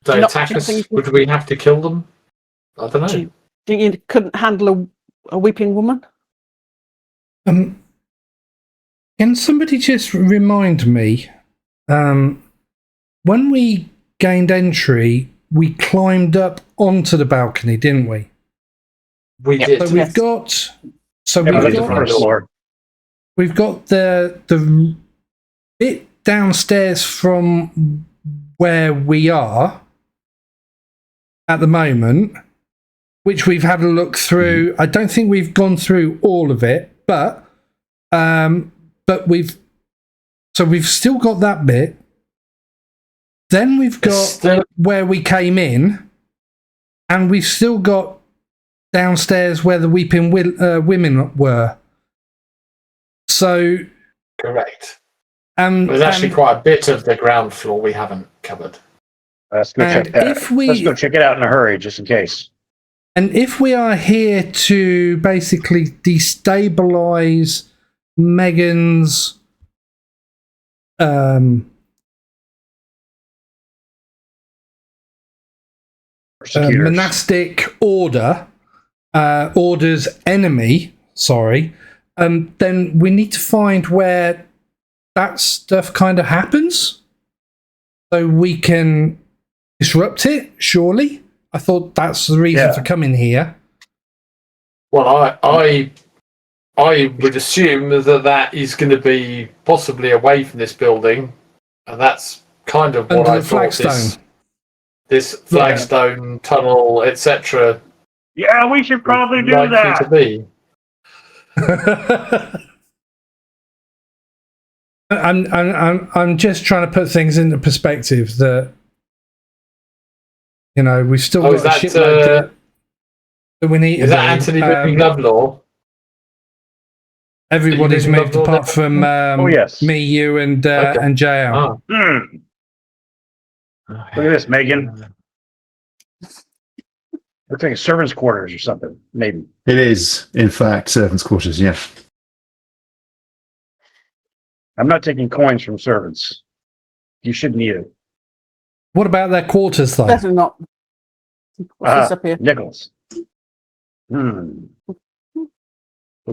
They Not attack us. thinking- Would we have to kill them? I don't know. Do you couldn't handle a weeping woman? Can somebody just remind me, when we gained entry, we climbed up onto the balcony, didn't we? We Yeah. did. So we've got, we've got the bit downstairs from where we are at the moment, which we've had a look through. I don't think we've gone through all of it, but we've still got that bit. Then we've got where we came in, and we've still got downstairs where the weeping women were. So correct. There's actually quite a bit of the ground floor we haven't covered. Let's go check that. Let's go check it out in a hurry, just in case. And if we are here to basically destabilize Meghan's monastic order's enemy, then we need to find where that stuff kind of happens so we can disrupt it, surely. I thought that's the reason for coming here. Well, I would assume that is going to be possibly away from this building, and that's kind of what I thought this flagstone tunnel, etc. Yeah, we should probably do that. To be. I'm just trying to put things into perspective that, you know, we've still got a shitload that we need to do. Is that Anthony moving Lovlaw? Everybody's moved apart from me, you, and JL. Look at this, Megan. Looks like servants' quarters or something, maybe. It is, in fact, servants' quarters, yeah. I'm not taking coins from servants. You shouldn't need it. What about their quarters, though? Definitely not. What's this up here? Nickels. Looks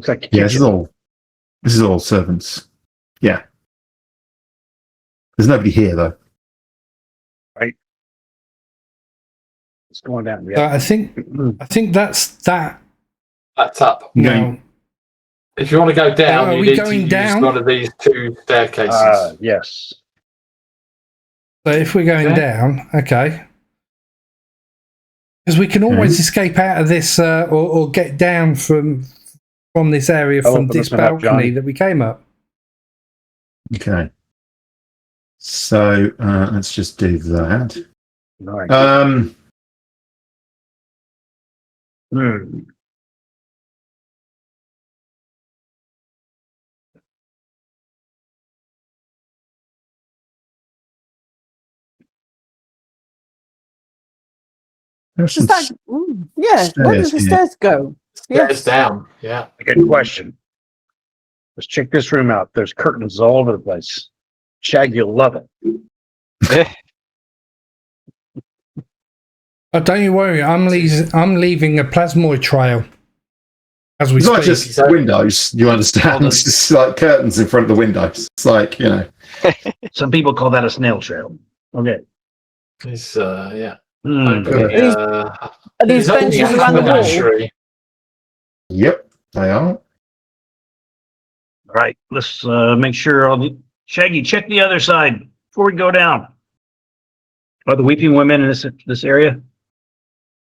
like Yeah, this is all servants. Yeah. There's nobody here, though. Right. It's going down. I think that's that. That's up. No. If you want to go down, you need to down? use one of these two staircases. Yes. So if we're going down, okay. Because we can always escape out of this or get down from this area from this balcony that we came up. Okay. So let's just do that. Nice. There's Does some that, yeah, where does the stairs here. stairs go? Stairs Yes. down. Yeah. Good question. Let's check this room out. There's curtains all over the place. Shaggy, you'll love it. Oh, don't you worry. I'm leaving a plasmoid trail as we It's not speak. just windows, you understand? It's just like curtains in front of the windows. It's like, you know. Some people call that a snail trail. Okay. It's yeah. Hmm. Are these benches around the wall? Menagerie. Yep, they are. All right. Let's make sure all the Shaggy, check the other side before we go down. Are the weeping women in this area?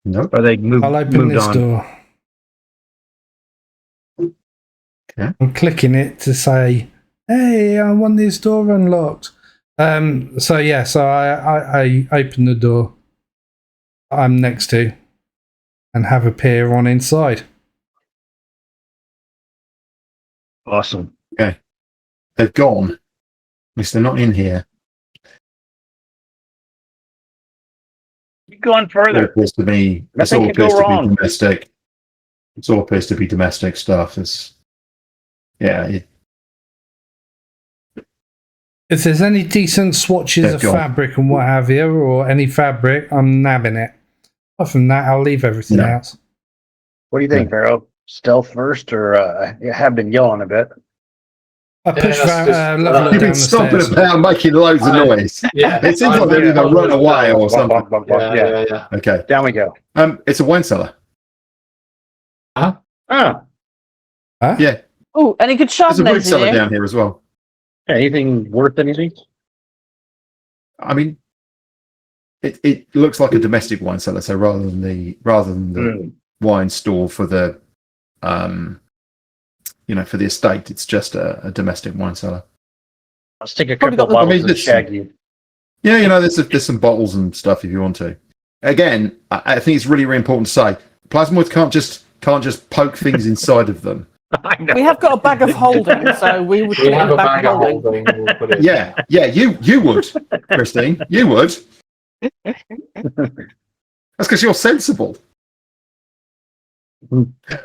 Nope. Are they moved, I'll open moved this on? door. Okay. I'm clicking it to say, "Hey, I want this door unlocked." So I open the door I'm next to and have a peer on inside. Awesome. They've gone. At least they're not in here. Keep going It further. appears to be, it's Nothing all can go appears to be wrong. domestic. It's all appears to be domestic stuff. It's, yeah, If there's any decent swatches They're of gone. fabric and what have you, or any fabric, I'm nabbing it. Apart from that, I'll leave everything No. else. What do you think, Varo? Stealth first, or you have been yelling a bit? I push that's just- Lovlaw you've down been the stomping stairs. about making loads of noise. Yeah. It seems like they're either run away or something. Yeah. Okay. Down we go. It's a wine cellar. Oh, Huh? Yeah. Oh, any good There's a wine Chardonnays in cellar here? down here as well. anything worth anything? I mean, it looks like a domestic wine cellar. So rather than the wine store for the for the estate, it's just a domestic wine cellar. Let's take a Probably couple got of the- bottles of Shaggy. Yeah, there's some bottles and stuff if you want to. Again, I think it's really, really important to say plasmoids can't just poke things inside of them. I know. We have got a bag of holding, so we would put We it in have the a bag of holding. holding. We'll put it. Yeah, you would, Christine, you would. That's because you're sensible.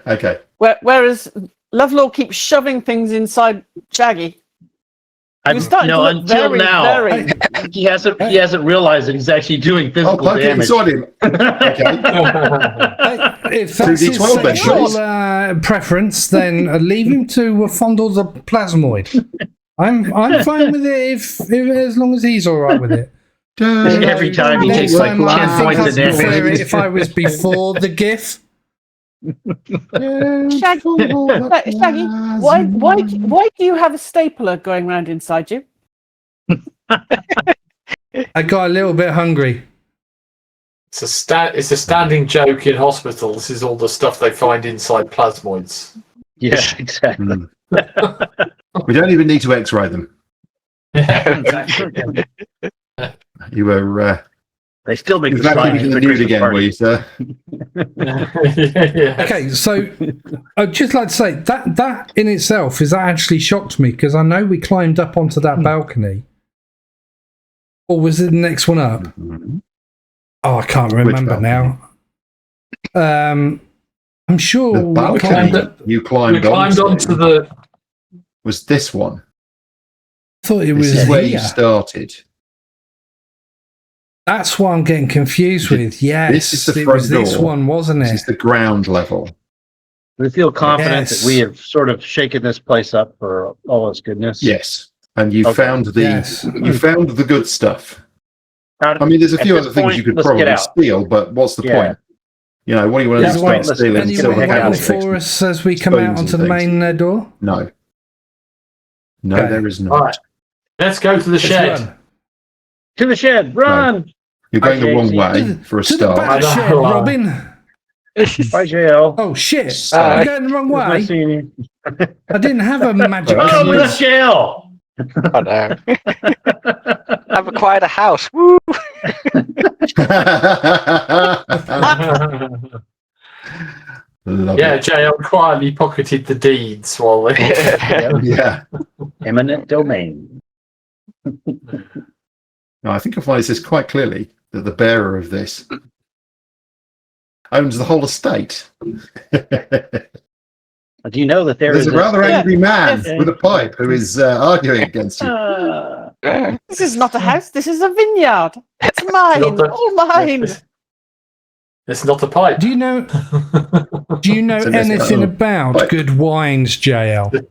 Okay. Whereas Lovelaw keeps shoving things inside Shaggy. You're starting to look until very, now, very... he hasn't realized that he's actually doing Oh, physical poke it damage. inside him. Okay. If that's his 2d12 then, sexual please. preference, then leave him to fondle the plasmoid. I'm fine with it if as long as he's all right with it. Every time he Next takes like time, 10 I think points of I'd prefer damage. it if I was before the GIF. Shaggy, why do you have a stapler going around inside you? I got a little bit hungry. It's a standing joke in hospital. This is all the stuff they find inside plasmoids. Yeah, exactly. We don't even need to X-ray them. You were They still make the back science in for the news Christmas again, were you, party. sir? Yeah. Okay, so I'd just like to say that in itself is that actually shocked me because I know we climbed up onto that balcony. Or was it the next one up? Oh, I can't remember now. I'm sure The we balcony climbed up. you climbed, We climbed onto the. was this one. I thought it This was is where you here. started. That's what I'm getting confused with. Yes, This is the it front was this door. one, wasn't This it? is the ground level. We feel confident Yes. that we have sort of shaken this place up for all its goodness. Yes, and you Okay. found the Yes. you found the good stuff. I mean, there's a At few this other things point, you could let's get probably out. steal, but what's the Yeah. point? You know, what do you want to Yeah, do? wait, Start let's- stealing anyone silver Anyone heck out waiting of candlesticks? for us as we come out spoons onto the and things. main door? No. No, Okay. there is not. All right. Let's go to the Let's shed. run. To the shed, run! You're going the Okay, wrong see- way for a To the start. back I know. shed, Robin. Bye, JL. Oh shit! Sorry. I'm going the wrong Nice way. seeing you. I didn't have a magic. Oh, Oh, we compass. left JL! Oh no. I've acquired a house. Woo! Love Yeah, it. JL quietly pocketed the deeds while they. Yeah. Eminent domain. No, I think I find this quite clearly that the bearer of this owns the whole estate. Do you know that There's a rather angry man Yeah. with a pipe who is arguing against you. This is not a house. This is a vineyard. It's mine. All mine. It's not a pipe. Do you know? Do you know It's a mess. anything about Pipe. good wines, JL?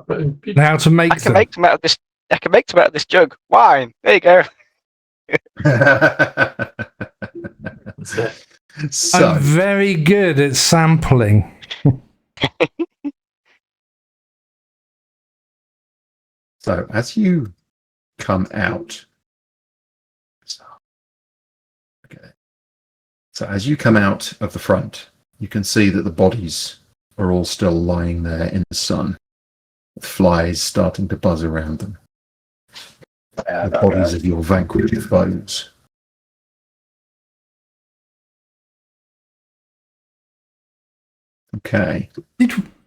And how to make I can them? make some out of this. I can make some out of this jug. Wine. There you go. That's it. So, I'm very good at sampling. so as you come out, so as you come out of the front, you can see that the bodies are all still lying there in the sun, with flies starting to buzz around them. The bodies of your vanquished foes. Okay.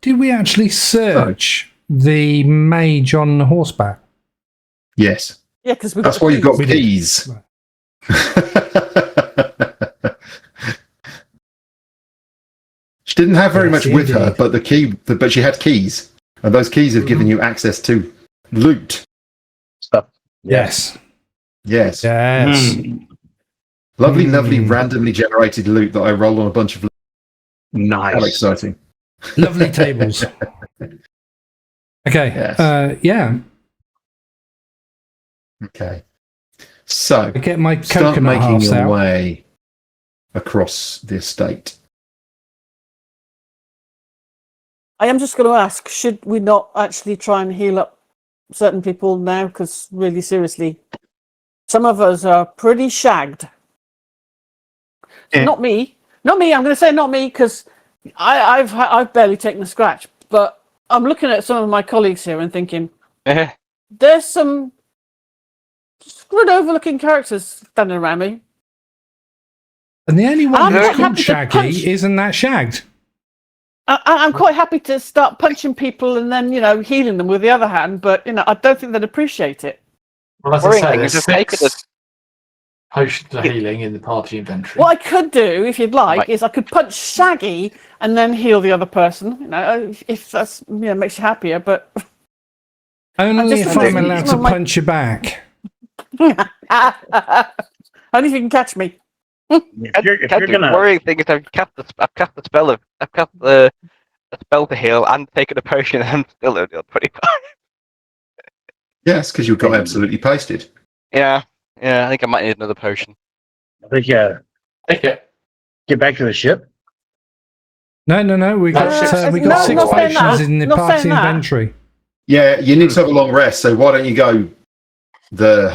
Did we actually search the mage on the horseback? Yes. Yeah, because That's why you've got We did. keys. She didn't have very Yes, much with her, indeed. but she had keys, and those keys have given you access to loot. Stuff. Yes. Yes, Yes. lovely, randomly generated loot that I rolled on a bunch of. How Nice. exciting! Lovely tables. Okay. Yes. Yeah. Okay, so I get my start coconut making halves your out. way across the estate. I am just going to ask, should we not actually try and heal up certain people now? Because really, seriously, some of us are pretty shagged. Yeah. Not me. Not me. I'm going to say not me because I've barely taken a scratch. But I'm looking at some of my colleagues here and thinking, there's some screwed over-looking characters standing around me. And the only one I'm that's quite called happy to Shaggy punch. isn't that shagged. I'm quite happy to start punching people and then, healing them with the other hand. But, I don't think they'd appreciate it. Well, as I Worrying say, thing there's is just take 6 potions of healing in the party inventory. What I could do, if you'd like, Right. is I could punch Shaggy and then heal the other person. If that's makes you happier. But Only just if wondering I'm if allowed some to of my- punch you back. only if you can catch me. The worrying thing is I've cast the spell to heal and taken a potion and I'm still only on 25. Yes, because you got absolutely pasted. Yeah, I think I might need another potion. I think Take it. get back to the ship. No. We got we got no, 6 not saying potions that. in the Not party saying that. inventory. Yeah, you need to have a long rest. So why don't you go the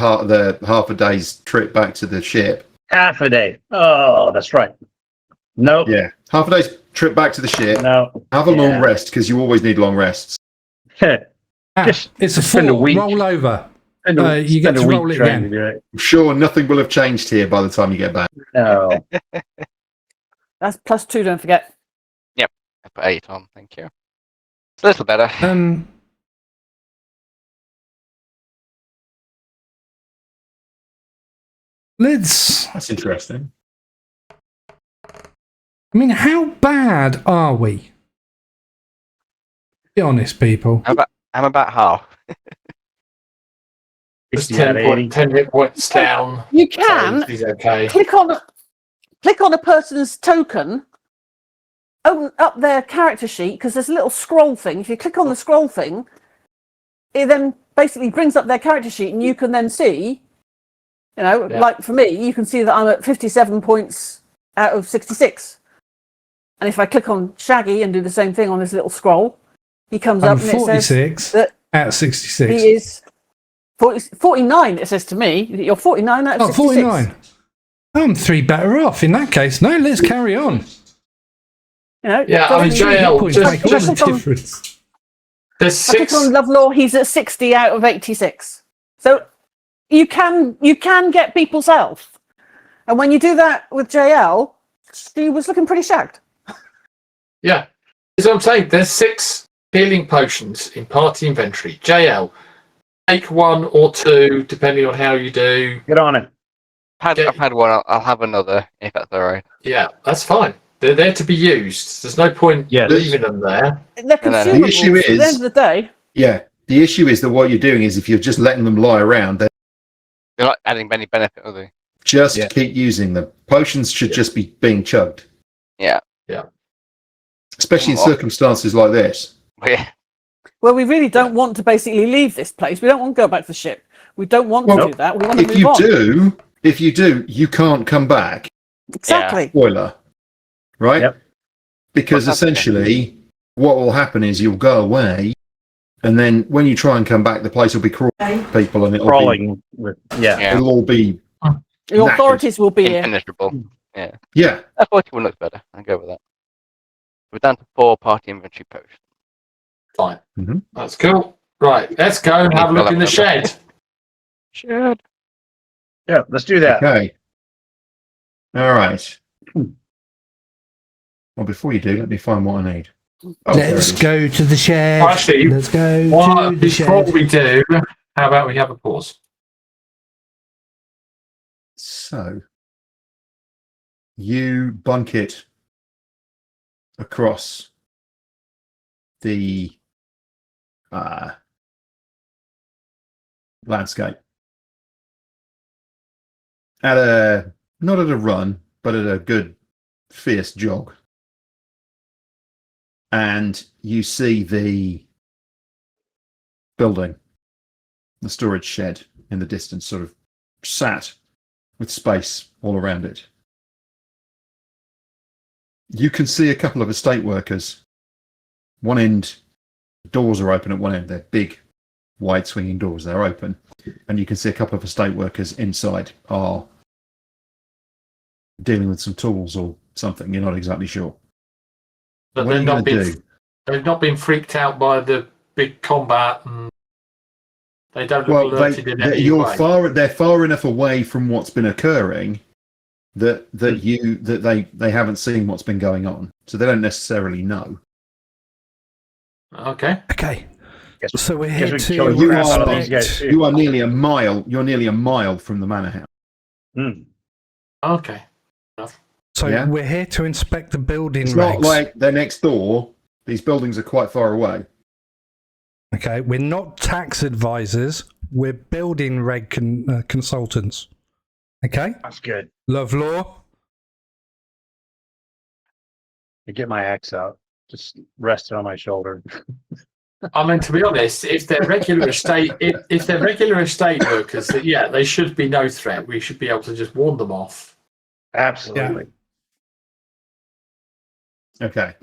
half a day's trip back to the ship? Half a day. Oh, that's right. Nope. Yeah, half a day's trip back to the ship. No. Have a Yeah. long rest because you always need long rests. Just It's a spend 4. a week. Roll over. Spend You get spend a to week roll it trying again. to do it. I'm sure nothing will have changed here by the time you get back. No. That's +2, don't forget. I put 8 on, thank you. It's a little better. That's interesting. I mean, how bad are we? Be honest, people. I'm about half. Just 60 out of 80. 10 hit points down. You can So he's okay. click on a person's token, open up their character sheet because there's a little scroll thing. If you click on the scroll thing, it then basically brings up their character sheet, and you can then see, like for me, you can see that I'm at 57 points out of 66. And if I click on Shaggy and do the same thing on this little scroll, he comes I'm up and it says 46 that out of 66. he is 49. It says to me, you're 49 out of 66. 49. I'm 3 better off in that case. No, let's carry on. Yeah, I mean, JL, Points just- make all the difference. There's I click 6. on Lovlaw, he's at 60 out of 86. So you can get people's health. And when you do that with JL, she was looking pretty shagged. Yeah. As I'm saying, there's 6 healing potions in party inventory. JL, take 1 or 2, depending on how you do. Get on it. I've had one, I'll have another, if that's alright. Yeah, that's fine. They're there to be used. There's no point Yes. leaving them there. They're no. consumables. The issue At the is- end of the day, Yeah. The issue is that what you're doing is if you're just letting them lie around, they're They're not adding any benefit, are they? just Yeah. keep using them. Potions should just be being chugged, Yeah. especially in Well- circumstances like this. Yeah. well, we really don't want to basically leave this place. We don't want to go back to the ship. We don't want to Well, do that. We want to If move you on. do, you can't come back. Exactly. Spoiler, right? Yep. Because Well, that's okay. essentially, what will happen is you'll go away, and then when you try and come back, the place will be crawling with people, and Crawling with, yeah. Yeah. it'll all be The authorities will be here. Impenetrable. yeah. That 41 looks better. I'll go with that. We're down to 4 party inventory potions. Fine. Mhm. That's cool. Right, let's go and have a look in the shed. Shed. Yeah, let's do that. Okay. All right. Well, before you do, let me find what I need. Oh, there it Let's is. go to the shed. Actually, Let's go Well, to the before shed. we do, how about we have a pause? So, you bunk it across the landscape not at a run, but at a good fierce jog, and you see the building, the storage shed in the distance, sort of sat with space all around it. You can see a couple of estate workers. One end, doors are open at one end. They're big, wide swinging doors. They're open. And you can see a couple of estate workers inside are dealing with some tools or something. You're not exactly sure. But What are they're you not gonna being do? they've not been freaked out by the big combat, and they don't look Well, alerted in any way. they're far enough away from what's been occurring that they haven't seen what's been going on, so they don't necessarily know. Okay. Okay. Guess- So we're guess here we to can kill the crap out of these guys, inspect. too. You are nearly a mile. You're nearly a mile from the manor house. Hmm. Okay. So Yeah. we're here to inspect the building It's regs. not like they're next door. These buildings are quite far away. Okay, we're not tax advisors. We're building reg consultants. Okay, That's good. Lovlaw. I get my axe out. Just rest it on my shoulder. I mean, to be honest, if they're regular estate, if they're regular estate workers, that yeah, they should be no threat. We should be able to just warn them off. Absolutely. Okay.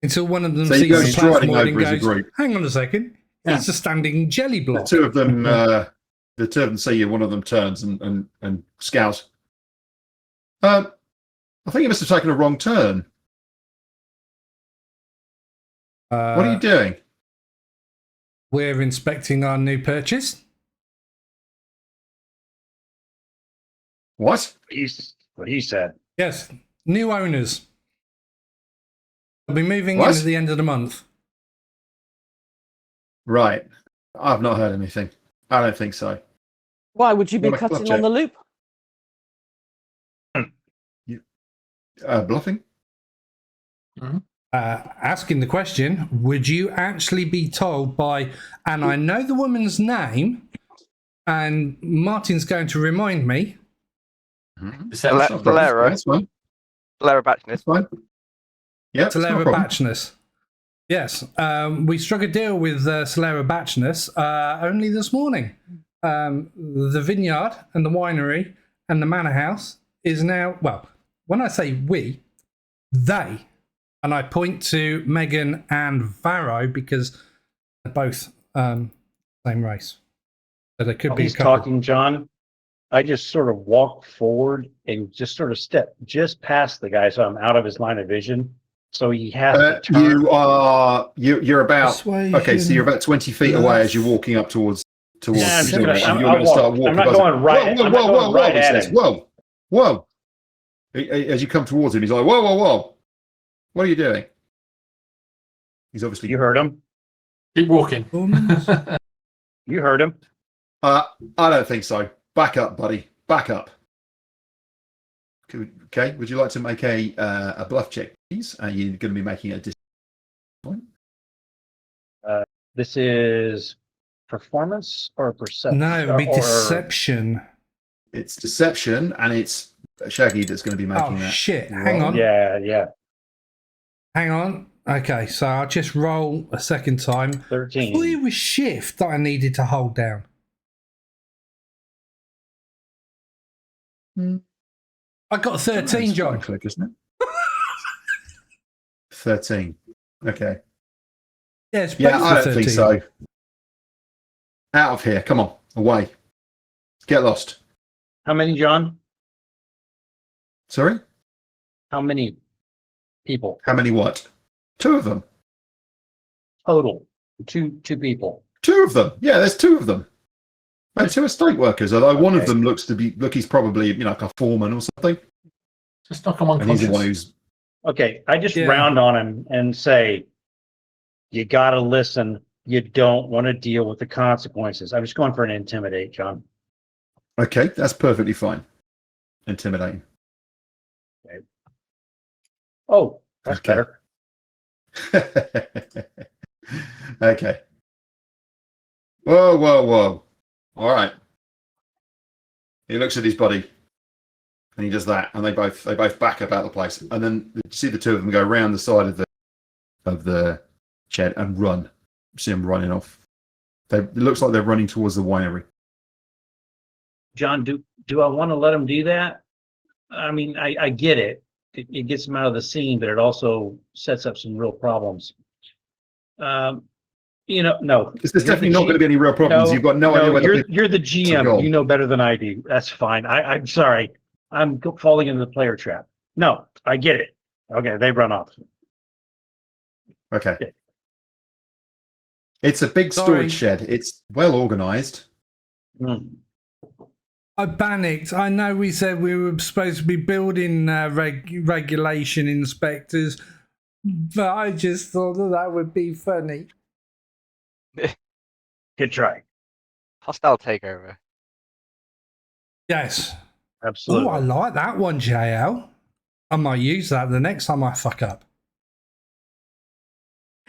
Until one of them So you go sees the striding plasmoid and over as a goes, group. "Hang on a second, Yeah. it's a standing jelly The block." two of them, see you. One of them turns and scowls. I think you must have taken a wrong turn. What are you doing? We're inspecting our new purchase. What? He's what he said. Yes, new owners. They'll be moving in What? at the end of the month. Right. I've not heard anything. I don't think so. Why would you be Well, cutting gotcha. on the loop? Bluffing? Asking the question, would you actually be told by, and I know the woman's name, and Martin's going to remind me. Deception. Let- Valero. That's fine. Lara Batchness. That's fine. Yeah. it's not a Solera problem. Batchness. Yes, we struck a deal with Solera Batchness only this morning. The vineyard and the winery and the manor house is now, well, when I say we, they, and I point to Meghan and Varo because they're both same race. So they could While be a he's couple. talking, John, I just sort of walk forward and just sort of step just past the guy, so I'm out of his line of vision. So he has to turn. You're about Persuasion. okay. So you're about 20 feet away as you're walking up towards. Yeah, I'm the just door, gonna- and I'm- you're I'll going to start walk. walking. I'm not past going him. right- Whoa, I'm whoa, not whoa, going whoa, right whoa! He at says, him. whoa, whoa. As you come towards him, he's like, whoa, whoa, whoa! What are you doing? He's obviously. You heard him. Keep walking. You heard him. I don't think so. Back up, buddy. Back up. Okay. Would you like to make a bluff check, please? Are you going to be making a point? This is performance or perception? No, it'd be or deception. It's deception, and it's Shaggy that's going to be making Oh, that. shit. roll. Hang on. Yeah. Hang on. Okay, so I'll just roll a second time. 13. I thought it was shift that I needed to hold down. I got 13, That's John. quite quick, isn't it? 13. Okay. Yeah, it's Yeah, both I for don't think 13. so. Out of here. Come on. Away. Get lost. How many, John? Sorry? How many people How many what? 2 of them. total? Two people. 2 of them. Yeah, there's 2 of them. And 2 estate workers, although one of Okay. them looks he's probably, like a foreman or something. Just knock him And he's unconscious. the one who's Okay, I just Yeah. round on him and say, you got to listen. You don't want to deal with the consequences. I'm just going for an intimidate, John. okay. That's perfectly fine. Intimidating. Oh, that's Okay. better. Okay. Whoa. All right. He looks at his buddy and he does that, and they both back up out of the place. And then you see the 2 of them go around the side of the shed and run. You see them running off. It looks like they're running towards the winery. John, do I want to let him do that? I mean, I get it. It gets him out of the scene, but it also sets up some real problems. No. There's definitely not going to be any real problems. You've got no idea whether you're the GM. You know better than I do. That's fine. I'm sorry. I'm falling into the player trap. No, I get it. Okay, they run off. Okay. Yeah. It's a big Sorry. storage shed. It's well organized. Hmm. I panicked. I know we said we were supposed to be building regulation inspectors, but I just thought that would be funny. Good try. Hostile takeover. Yes. Absolutely. Oh, I like that one, JL. I might use that the next time I fuck up.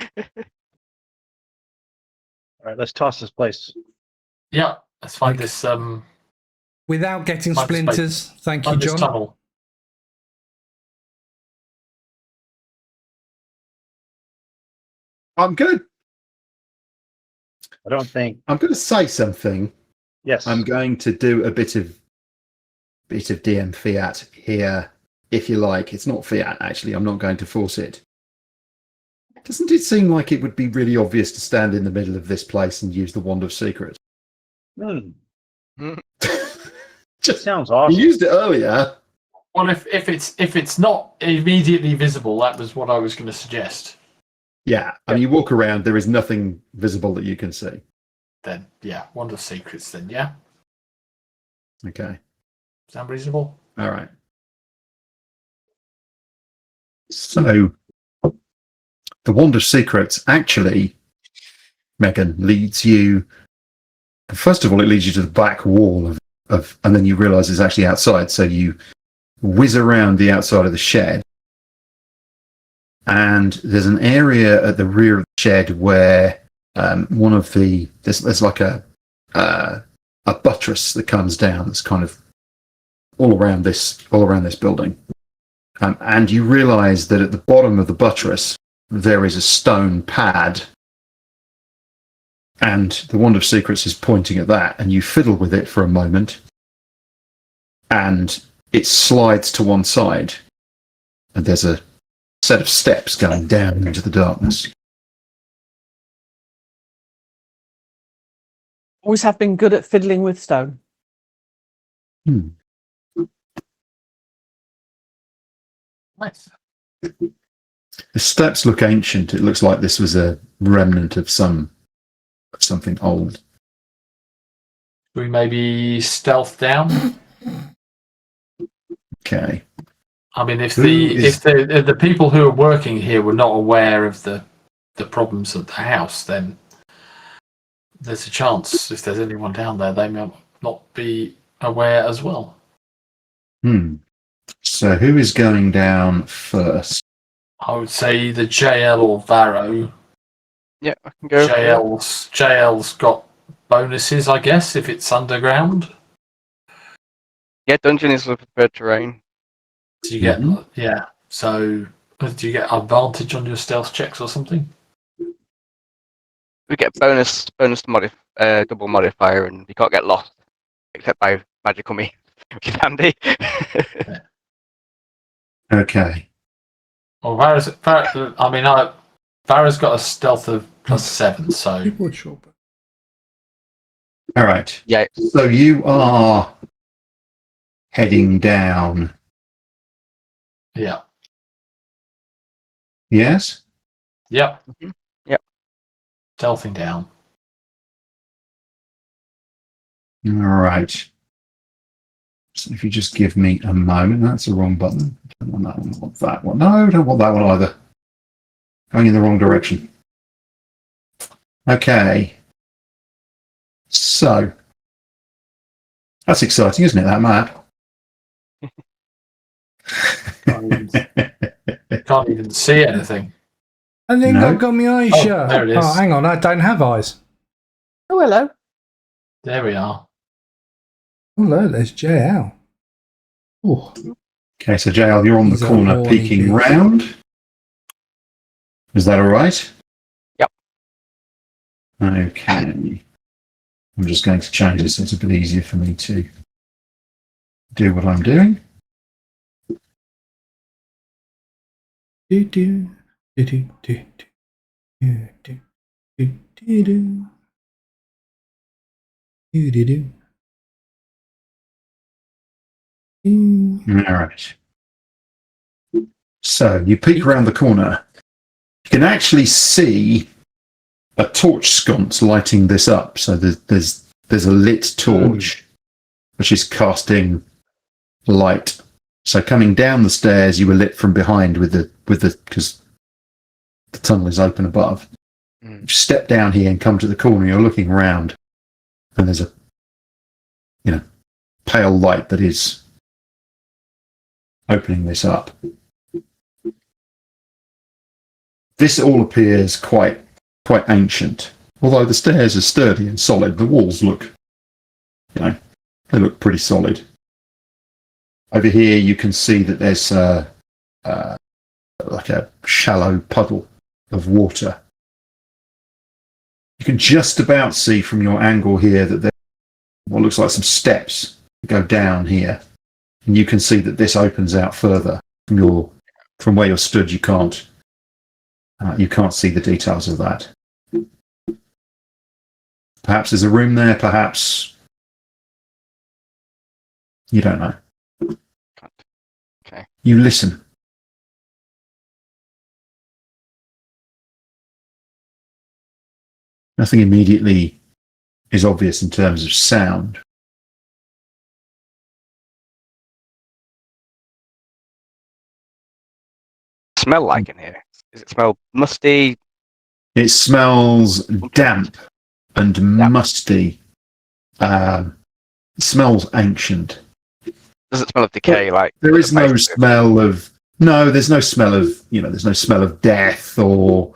All right, let's toss this place. Yeah, let's find Okay. this Without getting Find space. splinters. Thank you, find this John. tunnel. I'm going I don't think. to say something. Yes. I'm going to do a bit of DM fiat here, if you like. It's not fiat, actually. I'm not going to force it. Doesn't it seem like it would be really obvious to stand in the middle of this place and use the Wand of Secret? Just Sounds you awesome. used it earlier. Well, if it's not immediately visible, that was what I was going to suggest. Yeah, and you walk around, there is nothing visible that you can see. Then, yeah, Wand of Secrets. Then, yeah, Okay, sound reasonable? all right. So, the Wand of Secrets actually, Meghan, leads you. First of all, it leads you to the back wall of and then you realise it's actually outside. So you whiz around the outside of the shed, and there's an area at the rear of the shed where one of the there's like a buttress that comes down. That's kind of all around this building, and you realise that at the bottom of the buttress there is a stone pad, and the Wand of Secrets is pointing at that, and you fiddle with it for a moment, and it slides to one side, and there's a set of steps going down into the darkness. Always have been good at fiddling with stone. Nice. The steps look ancient. It looks like this was a remnant of something old. Should we maybe stealth down? Okay. I mean, if Who if the people who are working here were not aware of the problems at the house, then there's a chance if there's anyone down there, they may not be aware as well. So So who is going down first? I would say either JL or Varo. Yeah, I can go. JL's got bonuses, I guess, if it's underground. Yeah, dungeon is the preferred terrain. Do you get So do you get advantage on your stealth checks or something? We get bonus double modifier, and you can't get lost except by magical means, which is handy. Okay. Well, Vara's got a stealth of +7, so All right. Yeah. So you are heading down. yeah. Yes? Yep. Mhm. Yep. Stealthing down. All right. So if you just give me a moment. That's the wrong button. I don't want that one. I want that one. No, I don't want that one either. Going in the wrong direction. Okay. So. That's exciting, isn't it, that map? Can't even see anything. And then No. I've got my eyes Oh, shut. there it is. Oh, hang on, I don't have eyes. Oh, hello. There we are. Oh, look, there's JL. Oh, Okay, so JL, you're on the He's a corner horny peeking bitch. round. Is that all right? Yep. Okay. I'm just going to change this so it's a bit easier for me to do what I'm doing. do do do do do do do do do do do do do. All right. So you peek around the corner. You can actually see a torch sconce lighting this up. So there's a lit torch which is casting light. So coming down the stairs, you were lit from behind with the because the tunnel is open above. Mm. You step down here and come to the corner. You're looking around, and there's a pale light that is opening this up. This all appears quite ancient. Although the stairs are sturdy and solid, the walls look, they look pretty solid. Over here, you can see that there's like a shallow puddle of water. You can just about see from your angle here that there's what looks like some steps that go down here, and you can see that this opens out further from where you're stood. You can't see the details of that. Perhaps there's a room there. Perhaps you don't know. Okay. You listen. Nothing immediately is obvious in terms of sound. Smell like in here? Does it smell musty? It smells damp and musty. It smells ancient. Does it smell of decay? Like There is no smell of there's no smell of there's no smell of death or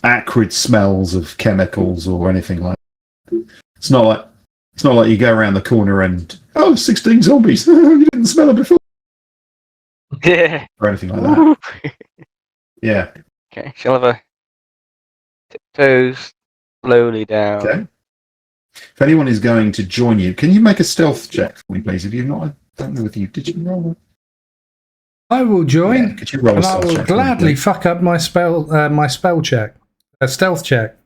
acrid smells of chemicals or anything like that. It's not like you go around the corner and 16 zombies. You didn't smell it before. Yeah. Or anything like that. Yeah. Okay. Shall I have a tiptoes slowly down? Okay. If anyone is going to join you, can you make a stealth check for me, please? If you've not, I don't know whether you did. You roll it? I will join, Yeah, could you roll a and I stealth will check for me, gladly please? fuck up my spell check, a stealth check.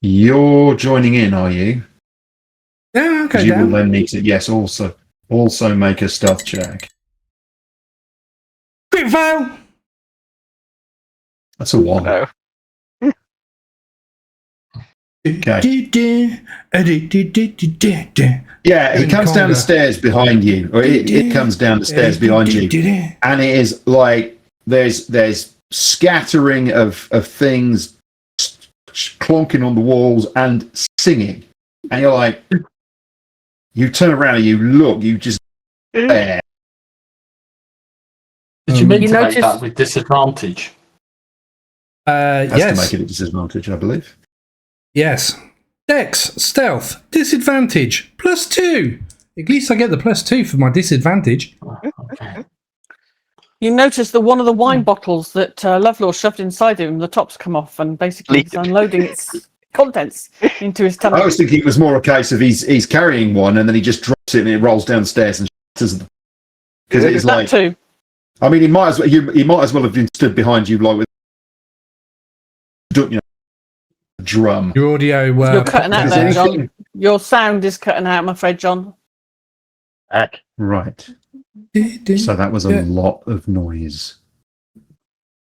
You're joining in, are you? Yeah, okay, You will down. then need to also make a stealth check. Quick fail. That's a 1. No. Okay. Yeah, Yeah, he comes down the stairs behind you, or it comes down the stairs behind you, and it is like there's scattering of things clonking on the walls and singing, and you're like, You turn around and you look. You just there. Did you mean You to make notice- that with disadvantage? Has to Yes. make it a disadvantage, I believe. Yes. Dex, stealth, disadvantage, +2. At least I get the +2 for my disadvantage. Okay. You notice that one of the wine bottles that Lovelaw shoved inside him, the top's come off, and basically he's Leaked. unloading its contents into his tummy. I was thinking it was more a case of he's carrying one and then he just drops it and it rolls downstairs and because it's That like. too. I mean, he might as well have been stood behind you like with a drum. Your audio. You're cutting out Is there, anything- John. Your sound is cutting out, I'm afraid, John. Back. Right. So that was a lot of noise.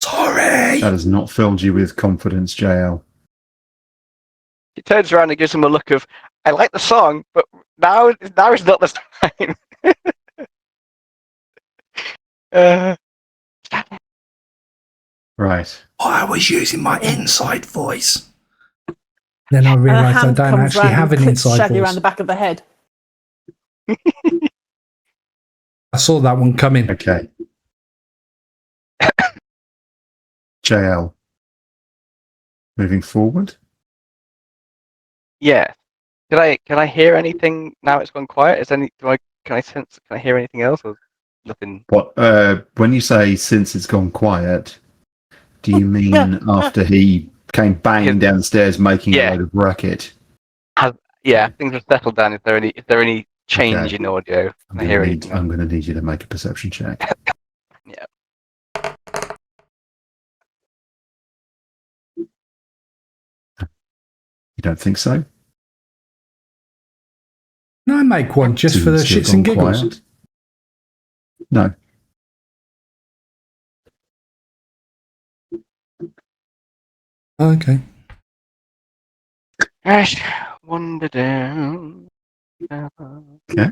Sorry. That has not filled you with confidence, JL. He turns around and gives him a look of, I like the song, but now is not the time. Right. I was using my inside voice. Then I realised I hand don't comes actually round have and an clips inside Shaggy voice. around the back of the head. I saw that one coming. Okay. JL. Moving forward. Yeah. Can I hear anything now it's gone quiet? Can I hear anything else or nothing? What? When you say since it's gone quiet, do you mean after he came banging downstairs making a Yeah. load of racket? Yeah, things have settled down. Is there any change Okay. in audio? Can I hear anything? I'm going to need you to make a perception check. Yeah. You don't think so? Can I make one just for the Seems to have shits and gone giggles? quiet. No. Okay. Ash, wander down. Okay.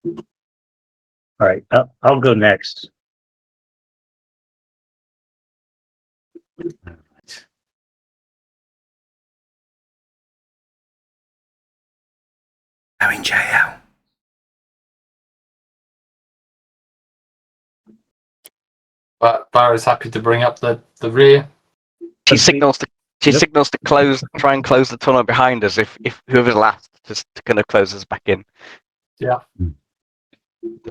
All right, I'll go next. Going JL. But Varo's happy to bring up the rear. She signals to close, try and close the tunnel behind us. If whoever's last, just to kind of close us back in. Yeah.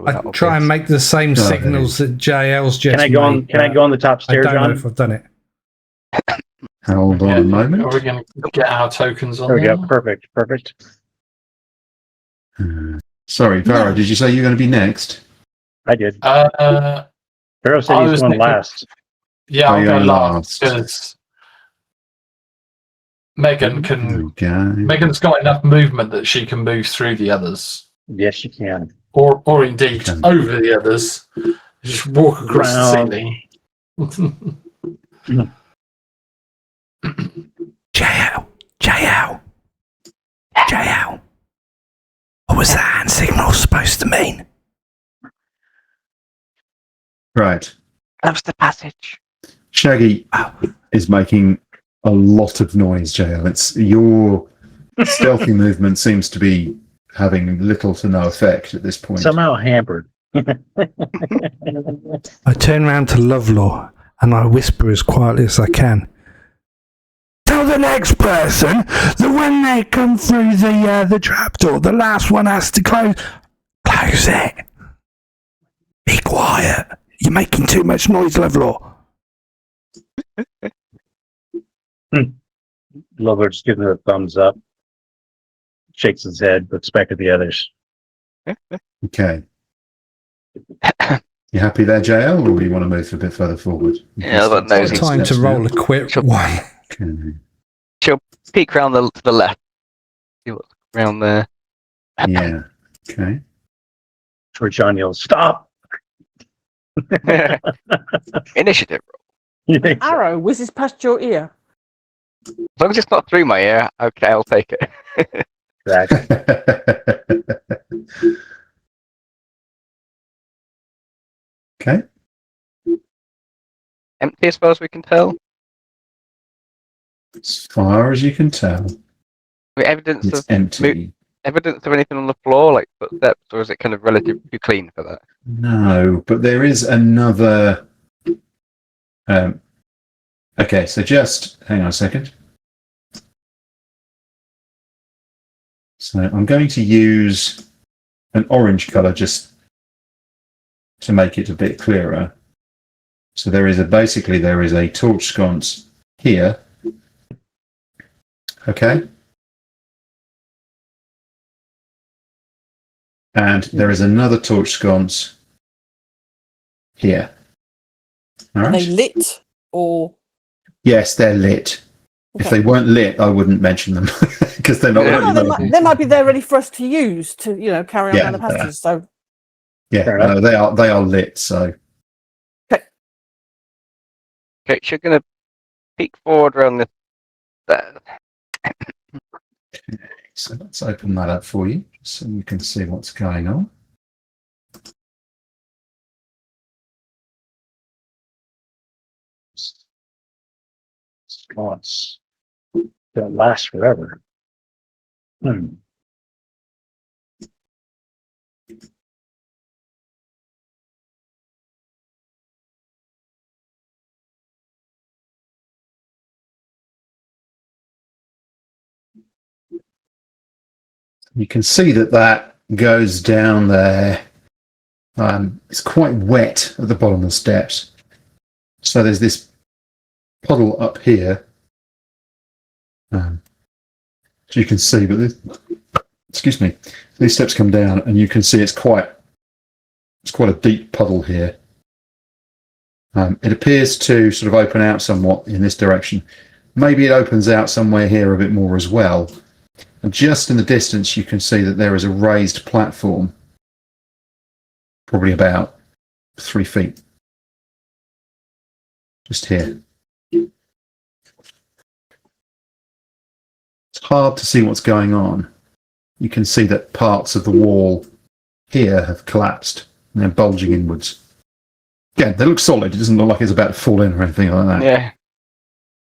I try and make the same signals that JL's just Can I go on? made, Can I but go on the top I stairs, don't know John? if I've done it. Hold on a Are moment. we going to get our tokens on There we there? go. Perfect. Sorry, Varo, did you say you're going to be next? I did. I Varo said he's was going thinking- last. Yeah, Oh, I'll you're go last last. because Meghan can. Okay. Meghan's got enough movement that she can move through the others, Yes, you can. or indeed Can. over the others. Just walk across Round. the ceiling. JL. What was that hand signal supposed to mean? Right. Close the passage. Shaggy is making a lot of noise, JL. It's your stealthy movement seems to be having little to no effect at this point. Somehow hampered. I turn round to Lovelaw and I whisper as quietly as I can. Tell the next person that when they come through the trapdoor, the last one has to close it. Be quiet. You're making too much noise, Lovelaw. Lover just gives it a thumbs up. Shakes his head, looks back at the others. Okay. You happy there, JL, or you want to move a bit further forward? Yeah, I've got nosy. Time to roll a quick one. Okay. Peek round to the left. See what's around there. Yeah. Okay. Where John yells, "Stop!" Initiative. Arrow whizzes past your ear. As long as it's not through my ear, okay, I'll take it. Exactly. Okay. Empty as far as we can tell. As far as you can tell, Evidence it's of empty. evidence of anything on the floor, like footsteps, or is it kind of relatively clean for that? No, but there is another. Okay, so just hang on a second. So I'm going to use an orange colour just to make it a bit clearer. So there is a torch sconce here. Okay. And there is another torch sconce here. All Are right. they lit or? Yes, they're lit. If Okay. they weren't lit, I wouldn't mention them because they're not. Yeah. No, really they might be there ready for us to use to, carry on Yeah, down the passages. So Yeah, Fair no, they are lit. So Okay, she's going to peek forward around this. so let's open that up for you so you can see what's going on. Sconce. That lasts forever. You can see that goes down there. It's quite wet at the bottom of the steps. So there's this puddle up here. So you can see, but excuse me, these steps come down and you can see it's quite a deep puddle here. It appears to sort of open out somewhat in this direction. Maybe it opens out somewhere here a bit more as well. And just in the distance, you can see that there is a raised platform, probably about 3 feet. Just here. It's hard to see what's going on. You can see that parts of the wall here have collapsed and they're bulging inwards. Yeah, they look solid. It doesn't look like it's about to fall in or anything like that.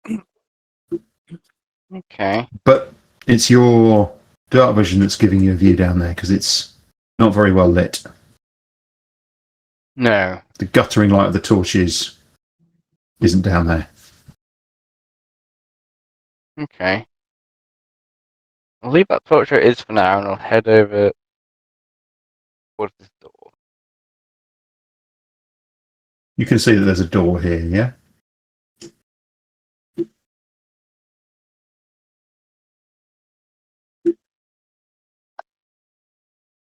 Yeah. Okay. But it's your dark vision that's giving you a view down there because it's not very well lit. No. The guttering light of the torches isn't down there. Okay. I'll leave that torch where it is for now, and I'll head over towards this door. You can see that there's a door here, yeah?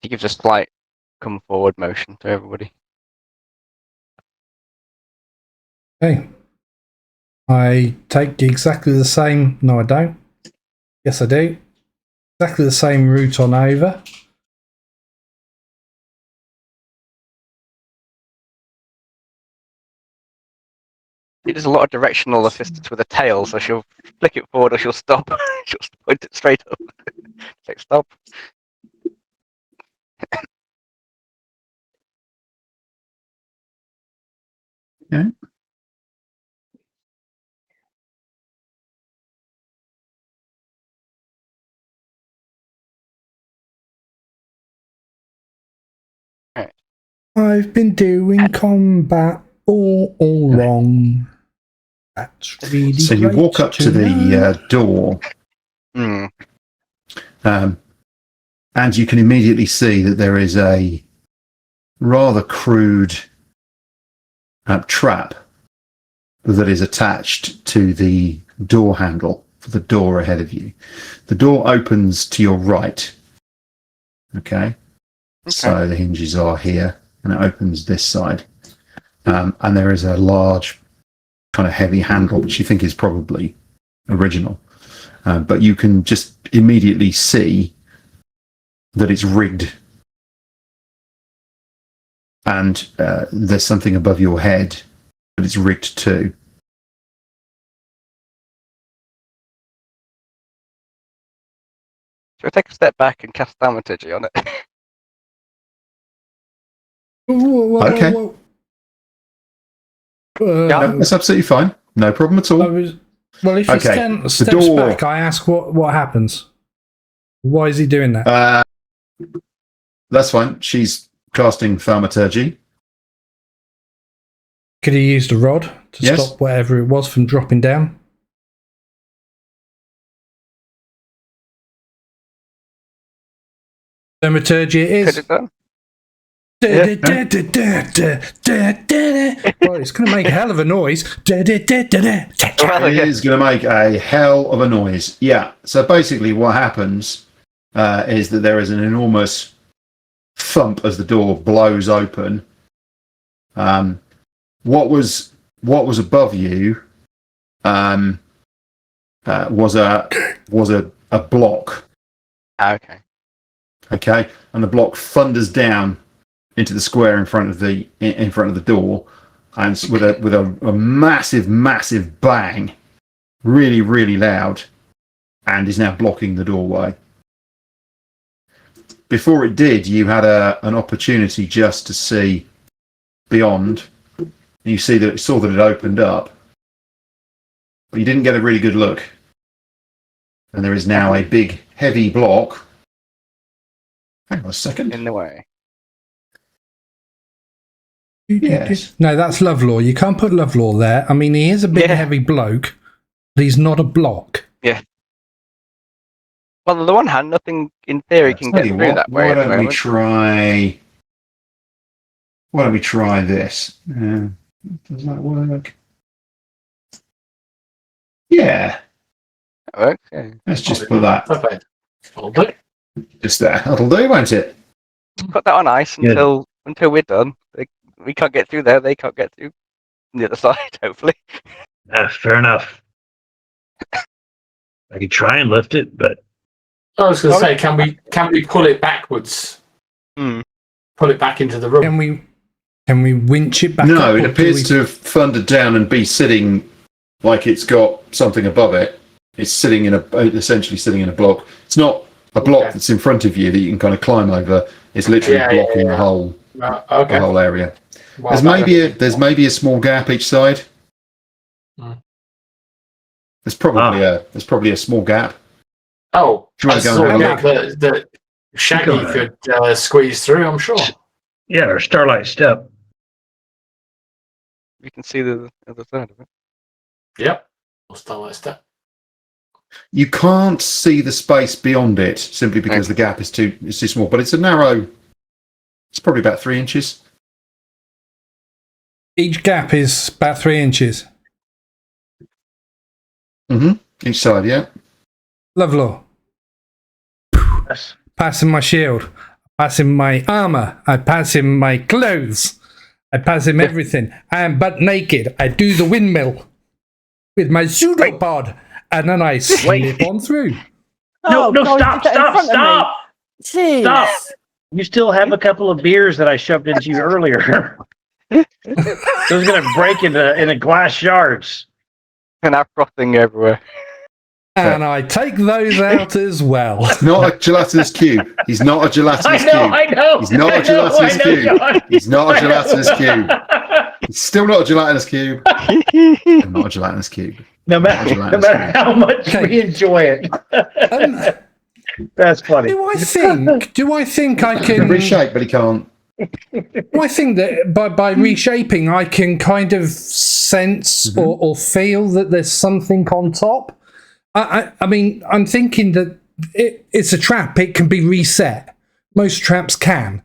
He gives a slight come forward motion to everybody. Okay. I take exactly the same. No, I don't. Yes, I do. Exactly the same route on over. She does a lot of directional assistance with a tail, so she'll flick it forward or she'll stop. She'll point it straight up. Like, stop. Yeah. I've been doing combat all wrong. That's really So you great walk up to know. the door, Hmm. and you can immediately see that there is a rather crude trap that is attached to the door handle for the door ahead of you. The door opens to your right. Okay. So the hinges are here, and it opens this side. And there is a large, kind of heavy handle, which you think is probably original. But you can just immediately see that it's rigged. And there's something above your head, but it's rigged too. Shall I take a step back and cast thaumaturgy on it? Okay. Yeah, That's absolutely fine. No problem at all. Well, if he Okay, steps door. back, I ask what happens. Why is he doing that? That's fine. She's casting thaumaturgy. Could he use the rod to Yes. stop whatever it was from dropping down? Thaumaturgy it is. Could have done. Well, it's going to make a hell of a noise. Well, It yeah. is going to make a hell of a noise. Yeah. So basically, what happens is that there is an enormous thump as the door blows open. What was above you was a block. Okay. Okay, and the block thunders down into the square in front of the door, and with a massive bang, really, really loud, and is now blocking the doorway. Before it did, you had an opportunity just to see beyond. You saw that it opened up, but you didn't get a really good look. And there is now a big, heavy block. Hang on a second. In the way. Yes. No, that's Lovlaw. You can't put Lovlaw there. I mean, he is a big, Yeah. heavy bloke, but he's not a block. Well, on the one hand, nothing in theory can Tell get you through what, that way. Why at the don't we moment. try? Why don't we try this? Does that work? Yeah. Okay. Let's just put that Perfect. I'll do. just there. That'll do, won't it? Put that on ice Good. until we're done. We can't get through there. They can't get through the other side. Hopefully. Fair enough. I could try and lift it, but I was going to say, can we pull it backwards? Hmm. Pull it back into the room. Can we winch it back up? No, it or do appears we- to have thundered down and be sitting like it's got something above it. It's sitting essentially sitting in a block. It's not a block Okay. that's in front of you that you can kind of climb over. It's literally blocking the whole Okay. the whole area. Well, There's maybe a small gap each side. Hmm. There's probably a small gap. Oh, Do you want that's to go and all have a look? that Shaggy Go could squeeze through, I'm sure. yeah, or Starlight Step. We can see the other side of it. Yep. We'll start like that. You can't see the space beyond it simply because the gap is too small. But it's a narrow. It's probably about 3 inches. Each gap is about 3 inches. Each side, yeah. Lovelaw. Yes. Pass him my shield. Pass him my armor. I pass him my clothes. I pass him everything. I am but naked. I do the windmill with my pseudopod, and then I slip on through. No, God, stop, get in stop, front of me. stop! Jeez. Stop! You still have a couple of beers that I shoved into you earlier. Those are going to break into glass shards. And our frothing everywhere. And I take those out as well. Not a gelatinous cube. He's not a gelatinous cube. I know. He's not a gelatinous cube. He's not a gelatinous cube. He's still not a gelatinous cube. And not a gelatinous cube. No matter how much Okay. we enjoy it. That's funny. Do I think I He can can reshape, but he can't. do I think that by reshaping I can kind of sense or feel that there's something on top? I mean, I'm thinking that it's a trap. It can be reset. Most traps can.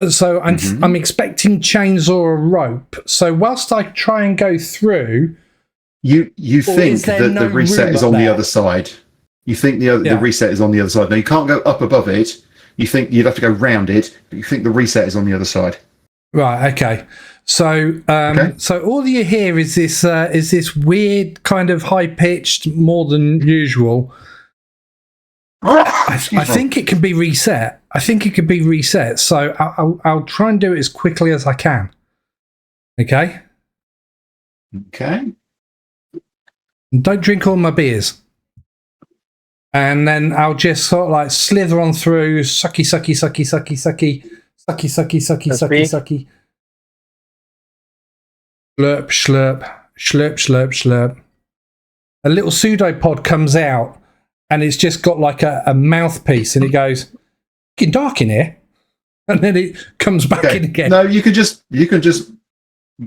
So I'm expecting chains or a rope. So whilst I try and go through, You Or think is there that no the reset room is up on the there? other side. You think the Yeah. reset is on the other side. Now, you can't go up above it. You think you'd have to go round it, but you think the reset is on the other side. right? Okay. So so all you hear is this weird kind of high pitched, more than usual. I think it can be reset. So I'll try and do it as quickly as I can. Okay. Okay. Don't drink all my beers. And then I'll just sort of like slither on through, sucky, sucky, sucky, sucky, sucky, sucky, sucky, sucky, That's sucky, me. sucky. Slurp, slurp, slurp, slurp, slurp. A little pseudopod comes out and it's just got like a mouthpiece and it goes, fucking dark in here. And then it comes back in again. No, you can just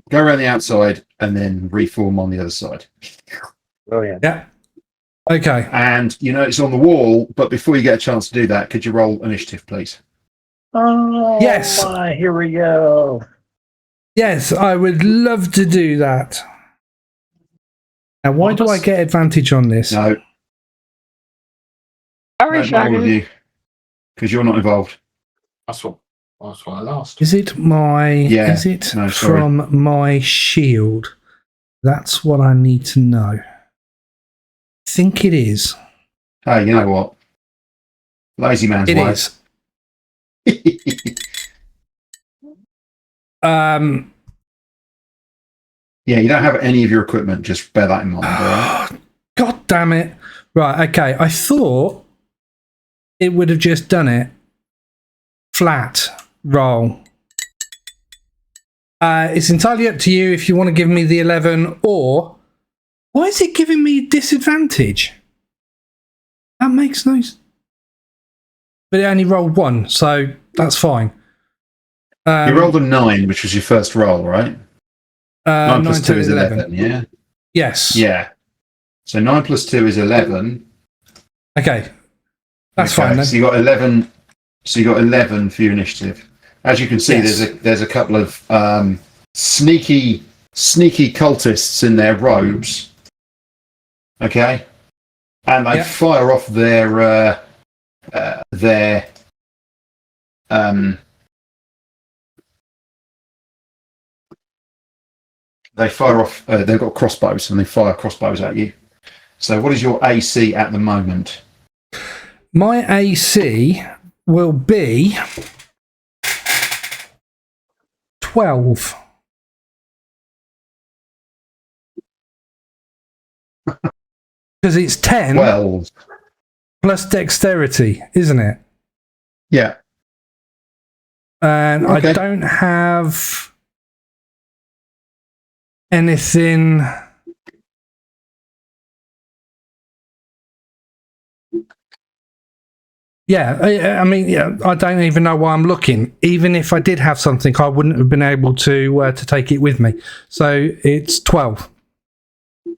go around the outside and then reform on the other side. Brilliant. Yeah. Okay. And you know it's on the wall, but before you get a chance to do that, could you roll initiative, please? Oh, Yes. my, here we go. Yes, I would love to do that. Now, why do I get advantage on this? No, Sorry, not all of Shaggy. you, because you're not involved. That's what I asked. Is it my? Yeah, Is it no, sorry. from my shield? That's what I need to know. I think it is. Hey, you know what? Lazy man's It way. is. Um. Yeah, you don't have any of your equipment. Just bear that in mind. All right? God damn it! Right. Okay. I thought it would have just done it. Flat roll. It's entirely up to you if you want to give me the 11 or... Why is it giving me disadvantage? That makes no sense. But it only rolled 1, so that's fine. You rolled a 9, which was your first roll, right? 9 plus 2 is 11, yeah? Yes. Yeah. So 9 plus 2 is 11. Okay. That's fine then. So you got 11. So you got 11 for your initiative. As you can see, Yes. there's a couple of sneaky cultists in their robes. Okay, and they fire off their they fire off. They've got crossbows and they fire crossbows at you. So, what is your AC at the moment? My AC will be 12. Because it's 10 12. plus dexterity, isn't it? Yeah. And Okay. I don't have anything. Yeah, I mean, yeah, I don't even know why I'm looking. Even if I did have something, I wouldn't have been able to take it with me. So it's 12.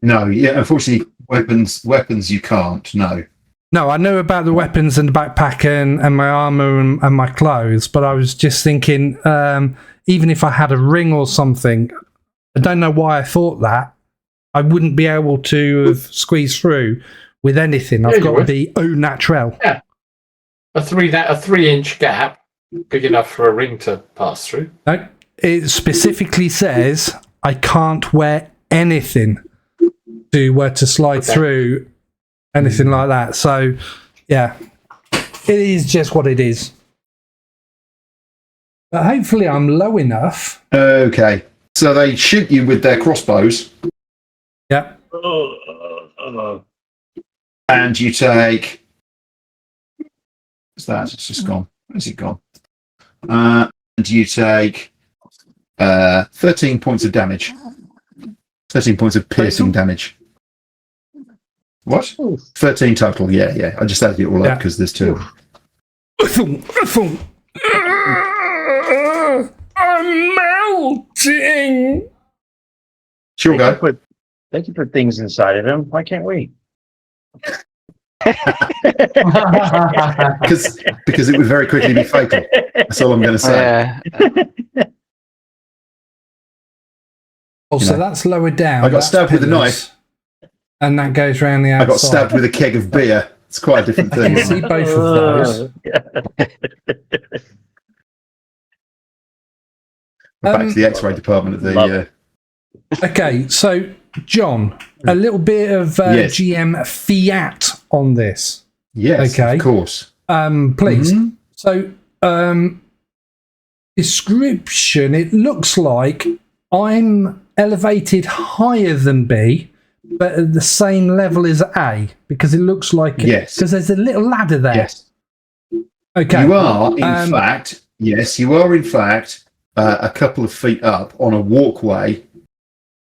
No. Yeah. Unfortunately, weapons you can't. No. No, I know about the weapons and the backpack and my armor and my clothes, but I was just thinking, even if I had a ring or something, I don't know why I thought that. I wouldn't be able to have squeezed through with anything. I've got to be au naturel. Yeah. A 3-inch gap, big enough for a ring to pass through. No, it specifically says I can't wear anything to slide through anything like that. So, yeah, it is just what it is. But hopefully I'm low enough. Okay. So they shoot you with their crossbows. Yep. And you take... What's that? It's just gone. Where's it gone? And you take 13 points of damage. 13 points of piercing damage. What? 13 total, yeah. I just added it all up because there's 2. I'm melting! Sure, go. They can put things inside of him. Why can't we? Because it would very quickly be fatal. That's all I'm going to say. So that's lower down. I got stabbed with a knife. And that goes round the outside. I got stabbed with a keg of beer. It's quite a different thing. I can see both of those. We're back to the X-ray department of the... Okay, so, John, a little bit of Yes. GM fiat on this. Yes, Okay. of course. Please. So, description, it looks like I'm elevated higher than B, but at the same level as A, because it looks like... Yes. Because there's a little ladder there. Yes. Okay. You are, in fact, a couple of feet up on a walkway.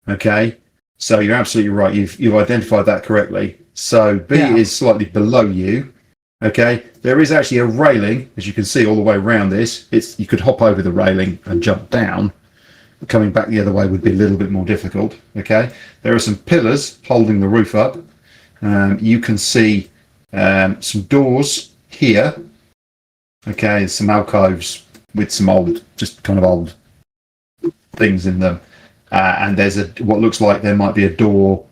Okay. So you're absolutely right. You've identified that correctly. So B is slightly below you. Okay, there is actually a railing, as you can see all the way around this. You could hop over the railing and jump down. Coming back the other way would be a little bit more difficult. Okay, there are some pillars holding the roof up. You can see some doors here. Okay, some alcoves with some old things in them, and there's what looks like there might be a door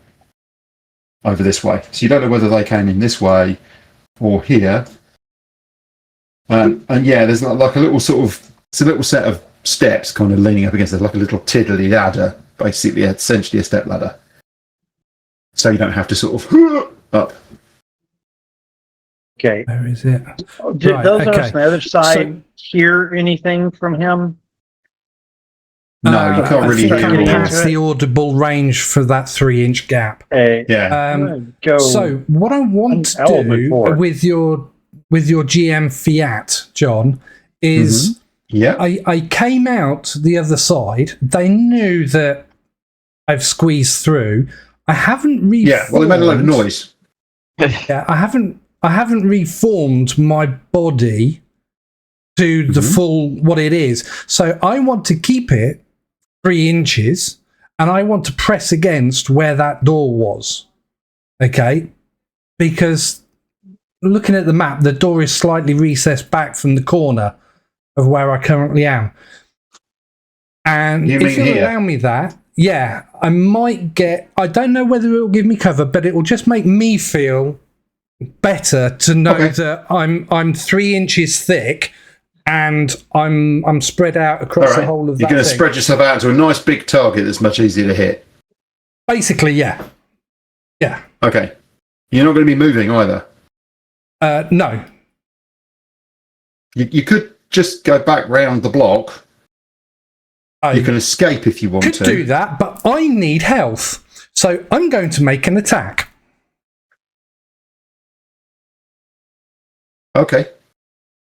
over this way. So you don't know whether they came in this way or here. And yeah, there's like a little set of steps kind of leaning up against it, like a little tiddly ladder, basically, essentially a step ladder. So you don't have to sort of up. Okay. Where is it? Did Right, those on okay. the other side hear anything from him? No, you can't really I think hear I'm all past it. the audible range for that 3-inch gap. Yeah. I'm gonna go. So what I want to L do before. with your GM Fiat, John, is Yeah. I came out the other side. They knew that I've squeezed through. I haven't reformed. Yeah. Well, it made a lot of noise. Yeah, I haven't reformed my body to the full what it is. So I want to keep it 3 inches, and I want to press against where that door was. Okay, because looking at the map, the door is slightly recessed back from the corner of where I currently am. And You if mean you here? allow me that, yeah, I might get. I don't know whether it will give me cover, but it will just make me feel better to know Okay. that I'm 3 inches thick and I'm spread out across All the right. whole of You're that going to thing. spread yourself out to a nice big target that's much easier to hit. Basically, yeah. Yeah. Okay. You're not going to be moving either. No. You could just go back round the block. I You can escape if you want could to. do that, but I need health. So I'm going to make an attack. Okay.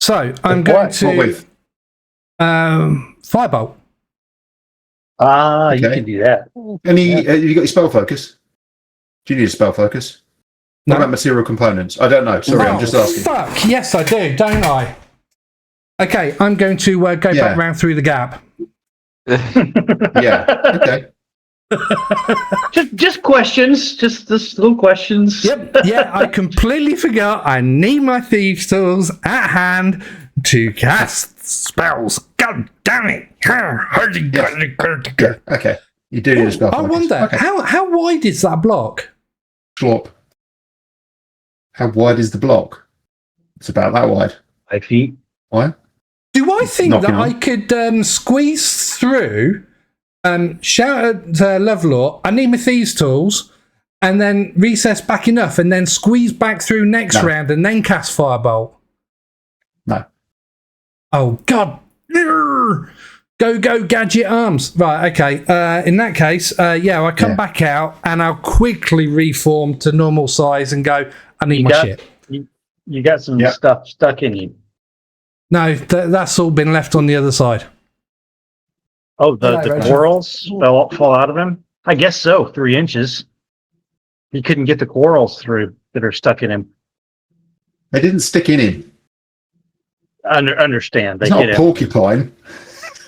So I'm What? going What to with? firebolt. You Okay. can do that. Have you got your spell focus? Do you need a spell focus? No. What about material components? I don't know. Sorry, I'm just asking. Fuck, yes I do, don't I? Okay, I'm going to go Yeah. back round through the gap. Yeah. Okay. Just questions, just little questions. Yep, yeah, I completely forgot I need my thieves' tools at hand to cast spells. God damn it! Yeah. Okay. You do need a spell I focus. wonder, Okay. how wide is that block? Slop. How wide is the block? It's about that wide. 5 feet. Why? Do I think Knocking that on. I could squeeze through, shout at Lovlaw, I need my thieves' tools, and then recess back enough, and then squeeze back through next No. round, and then cast firebolt? No. Oh, God. Go, gadget arms. Right, okay. In that case, yeah, I come Yeah. back out, and I'll quickly reform to normal size and go, I need my shit. You got some Yeah. stuff stuck in you. No, that's all been left on the other side. Oh, the Yeah, Rachel. quarrels fall out of him? I guess so. 3 inches. He couldn't get the quarrels through that are stuck in him. They didn't stick in him. Understand? They It's not get a him. porcupine.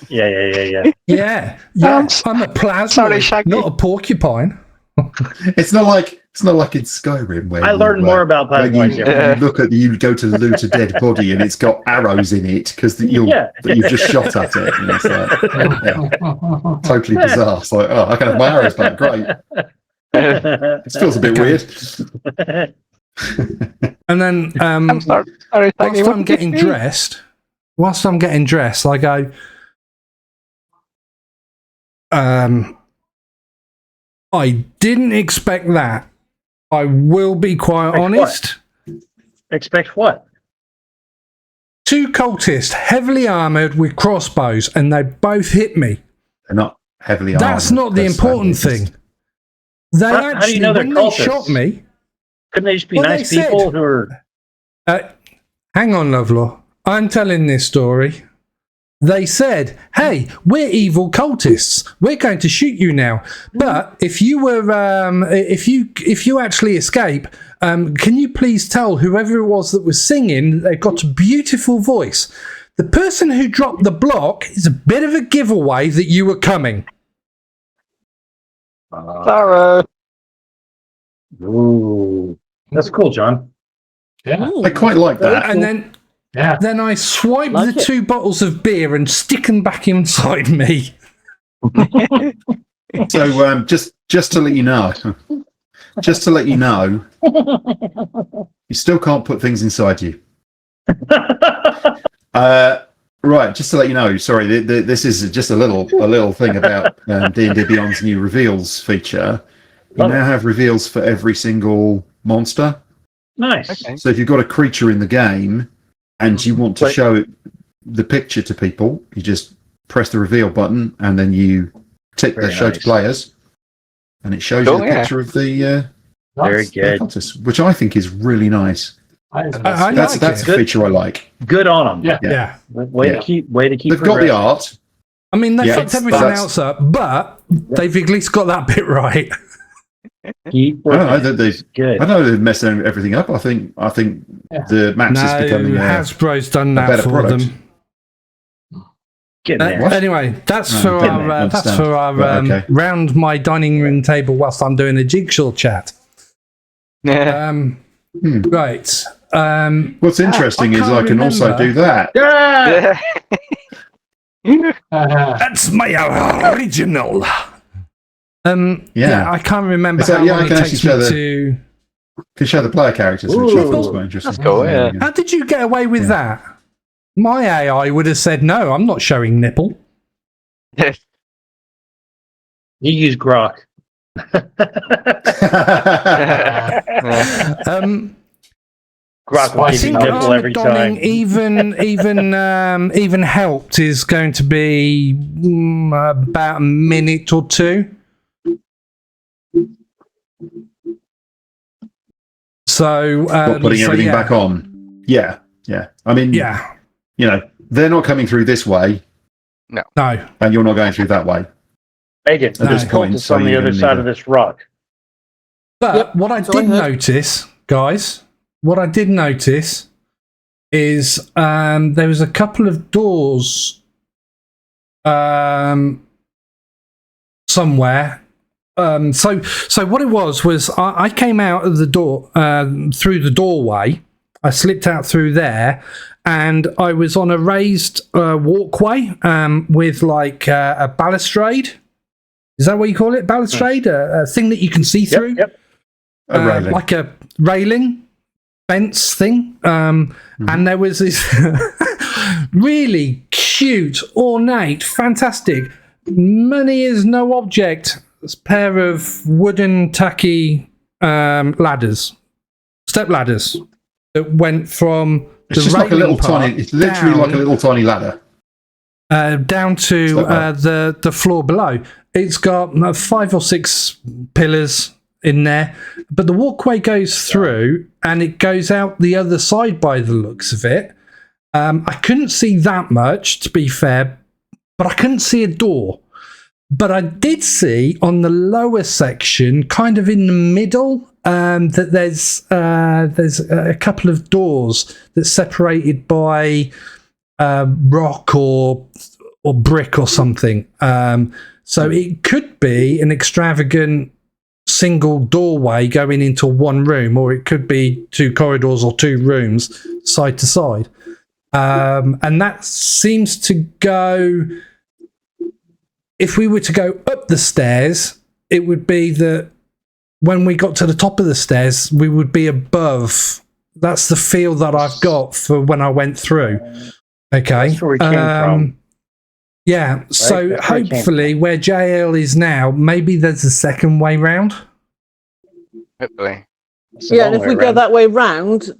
Yeah. Yeah, I'm a plasmoid, Sorry, Shaggy. not a porcupine. It's not like in Skyrim where I learned more about when plasmoids. you go to loot a dead body and it's got arrows in it because you've just shot at it. And it's like, yeah, totally bizarre. It's like, oh, I can have my arrows back. Great. It feels a bit weird. And then I'm sorry, whilst Shaggy, I'm getting dressed, I go, I didn't expect that. I will be quite Like honest. Expect what? 2 cultists, heavily armoured with crossbows, and they both hit me. They're not heavily armed. That's not the important thing. They How do you actually, know they're when they cultists? shot me, Couldn't they just be Well, they nice people said- who are... hang on, Lovelaw. I'm telling this story. They said, "Hey, we're evil cultists. We're going to shoot you now. But if you were, if you actually escape, Can you please tell whoever it was that was singing, they've got a beautiful voice. The person who dropped the block is a bit of a giveaway that you were coming. Varo. Ooh, that's cool, John. Yeah. I quite like that. And then Yeah. then I swiped Like the it. 2 bottles of beer and stick them back inside me. So just to let you know, you still can't put things inside you. Right, just to let you know. Sorry, this is just a little thing about D&D Beyond's new reveals feature. You now have reveals for every single monster. Nice. Okay. So if you've got a creature in the game and you want to show the picture to people, you just press the reveal button and then you tick the Very show to nice. players, and it shows Cool, you the yeah. picture of the Very good. contest, which I think is really nice. I That's like a it. feature I like. Good on them. Yeah. Yeah. Way to keep. They've got the art. I mean, they Yeah, fucked everything but- else up, but they've at least got that bit right. Keep I don't know working. that they've. Good. I don't know they've messed everything up. I think the maps No, is becoming Hasbro's done that better for product. them. Get there. What? Anyway, that's Oh, for okay, our understand. Right, okay. round my dining room table whilst I'm doing a jigsaw chat. Yeah. Right. What's interesting I is can't I can also remember. do that. That's my original. Yeah. I can't remember So, how yeah, I long can it actually takes me show the- to. Can show the player characters, which I thought was quite interesting. That's cool, yeah. How did you get away with that? My AI would have said, no, I'm not showing nipple. You use Grok. Grok will I give you think nipple every donning time. even helped is going to be about a minute or two. So Putting so, everything yeah. back on. Yeah. I mean, Yeah. they're not coming through this way, No. and you're not going through that way. Megan, At this the point, point, so on the you're other gonna side need of this rock. But Yep, what I that's all did I heard. notice, guys, is there was a couple of doors somewhere. So what it was I came out of the door through the doorway. I slipped out through there, and I was on a raised walkway with like a balustrade. Is that what you call it? Balustrade, a thing that you can see through. Yep. A railing. Like a railing fence thing. And there was this really cute, ornate, fantastic, money is no object, this pair of wooden tacky ladders, step ladders that went from It's the just like a railing little part tiny. It's literally down, like a little tiny ladder. down to Step up. the floor below. It's got 5 or 6 pillars in there, but the walkway goes through and it goes out the other side by the looks of it. I couldn't see that much, to be fair, but I couldn't see a door. But I did see on the lower section, kind of in the middle, that there's a couple of doors that's separated by rock or brick or something. So it could be an extravagant single doorway going into one room, or it could be 2 corridors or 2 rooms side to side. And that seems to go, if we were to go up the stairs, it would be that when we got to the top of the stairs, we would be above. That's the feel that I've got for when I went through. Okay. That's where we came from. Yeah. So That's where it came hopefully where JL is now, maybe there's a second way round. Hopefully. It's a Yeah, long and if way we go around. that way round,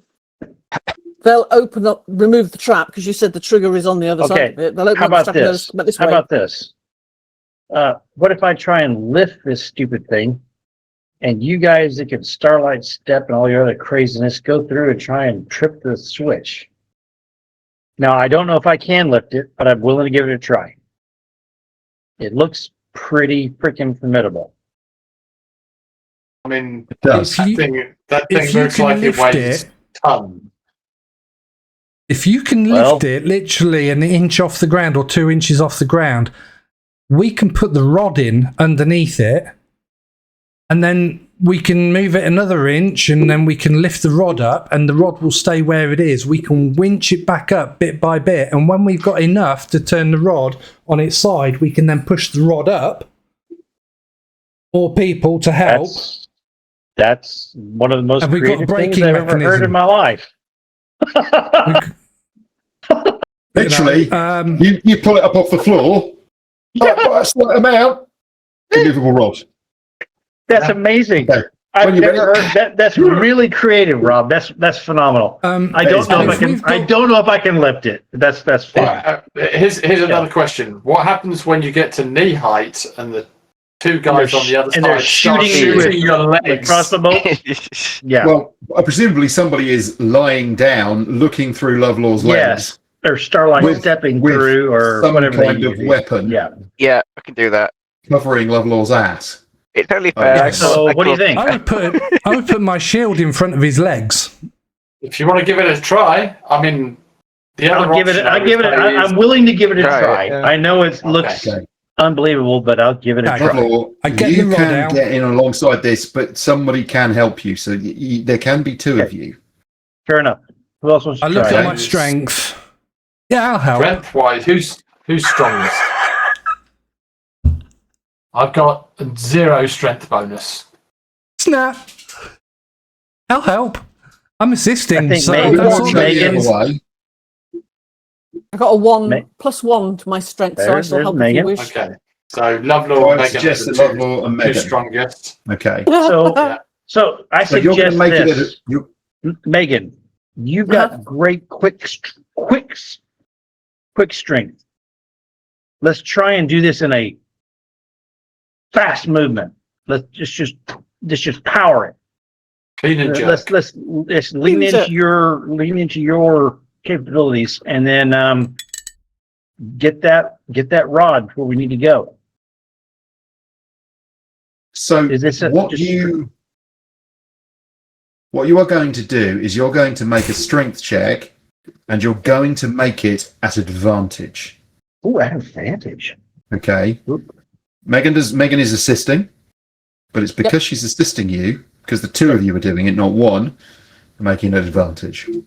they'll open up, remove the trap, because you said the trigger is on the other side Okay, of it. They'll open how up the about trap and let us this? come out this How way. about this? What if I try and lift this stupid thing, and you guys that can Starlight Step and all your other craziness go through and try and trip the switch? Now, I don't know if I can lift it, but I'm willing to give it a try. It looks pretty freaking formidable. mean, It does. that If thing, if you looks can like it lift weighs it- tons. If you can lift it literally an inch off the ground or 2 inches off the ground, we can put the rod in underneath it, and then we can move it another inch, and then we can lift the rod up, and the rod will stay where it is. We can winch it back up bit by bit, and when we've got enough to turn the rod on its side, we can then push the rod up for people to help. That's one of the most Have we got a creative things braking I've ever heard mechanism? in my life. Literally, you pull it up off the floor, by a slight amount, immovable rod. That's amazing. Okay. I've When you're never heard that. That's really creative, Rob. That's phenomenal. I don't know if I can. I don't know if I can lift it. That's fine. Right, here's another question. What happens when you get to knee height and the two guys on the other and side they're start shooting your legs across the boat? Yeah. Well, presumably somebody is lying down, looking through Lovelaw's legs. Yes. Or Starlight With- stepping with through, or some whatever kind they of use. weapon. Yeah. Yeah, I can do that. Covering Lovelaw's ass. It's totally Oh, fair. yeah. I So thought- what do you think? I would put my shield in front of his legs. If you want to give it a try, I mean, the other I'll give it. option I'll give it. I would say I'm willing to give it a Try it, try. yeah. I know it looks Okay. unbelievable, but I'll give it a Okay. try. Lovelaww, I get the you rod can out. get in alongside this, but somebody can help you. So there can be two of you. Fair enough. Who else wants to I look try? at my strength. Yeah, I'll help. strength-wise, who's strongest? I've got 0 strength bonus. Snap. I'll help. I'm assisting. I think So maybe that's one all Go that the Megan- is. other way. I got a one Ma- +1 to my strength, so I There's- shall there's help if Megan. you wish. Okay. So Lovelaw So and I Megan suggest are that the Lovelaww and two Megan. strongest. Okay. So, Yeah. so I So you're going suggest to make this, it. You Megan. You've got great quick strength. Let's try and do this in a fast movement. Let's just power it. Clean and jerk. Let's lean Use into your capabilities, and then get that rod where we need to go. So Is this what you are going to do is you're going to make a strength check, and you're going to make it at advantage. Oh, advantage. Okay. Megan is assisting, but it's because she's assisting you, because the two of you are doing it, not one, making it advantage. No,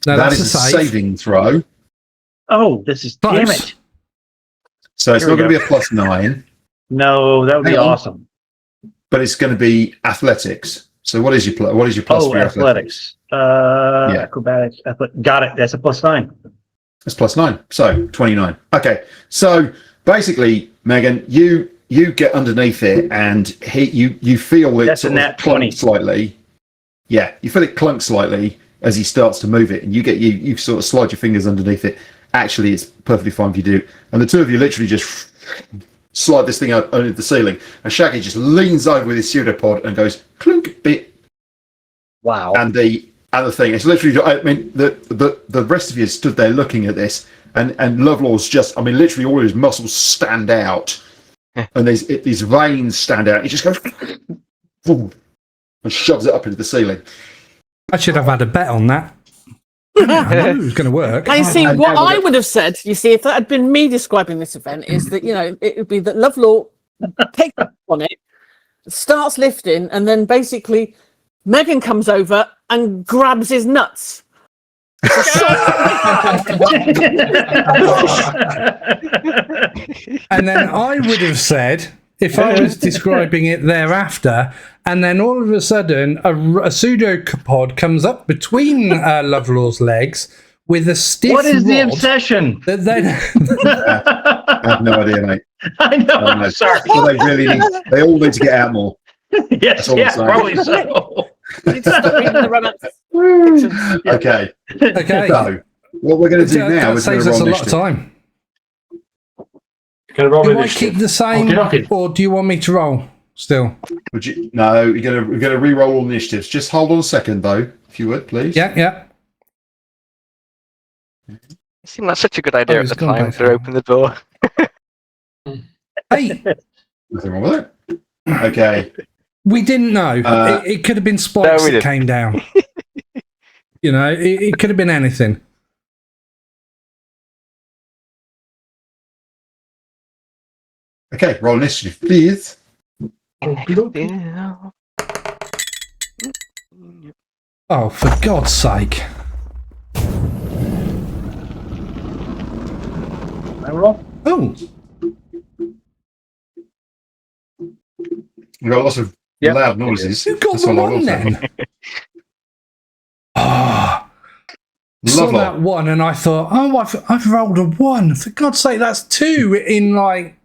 That that's is a a save. saving throw. Oh, this is damn Close. it. So it's Here not we going to be a +9, No, that would be Hang on. awesome. but it's going to be athletics. So what is your plus Oh, for your athletics. Acrobatics. Got it. That's a +9. It's +9. So 29. Okay. So basically, Megan, you get underneath it, and you feel it That's sort a of nat clunk 20. slightly. Yeah, you feel it clunk slightly as he starts to move it, and you sort of slide your fingers underneath it. Actually, it's perfectly fine if you do. And the two of you literally just slide this thing out under the ceiling, and Shaggy just leans over with his pseudopod and goes clunk bit. Wow. And the thing, it's literally, I mean, the rest of you stood there looking at this, and Lovelaw's just, I mean, literally all his muscles stand out, and these veins stand out. He just goes boom, and shoves it up into the ceiling. I should have had a bet on that. I knew it was going to work. I see. And What now we're I would have said, you see, if that had been me describing this event, is that it would be that Lovelaw takes up on it, starts lifting, and then basically Megan comes over and grabs his nuts. And then I would have said, if I was describing it thereafter, and then all of a sudden a pseudopod comes up between Lovelaw's legs with a stiff What is the rod obsession? that then I have no idea, mate. I know. I don't know. I'm sorry. So they all need to get out more. Yes, all I'm yeah, saying. probably so. You need to stop reading the romance fiction. Okay. okay, So what we're going to do now that is we're saves going us to a roll lot of initiative. time. Gonna roll Do I initiative. keep the same, Oh, do you not? or do you want me to roll still? No, we're going to re-roll all initiatives. Just hold on a second, though, if you would, please. Yeah. It seemed like such a good idea Oh, at it's the gone time back to now. open the door. Hey, Nothing wrong with it. Okay. We didn't know. It could have been spikes that came down. You know, it could have been anything. Okay, roll initiative, please. Oh, for God's sake. I roll. Oh, We got lots of Yep. loud noises. you got That's the all I will one say. then. Ah, saw Lovely. that one and I thought, oh, I've rolled a 1. For God's sake, that's 2 in like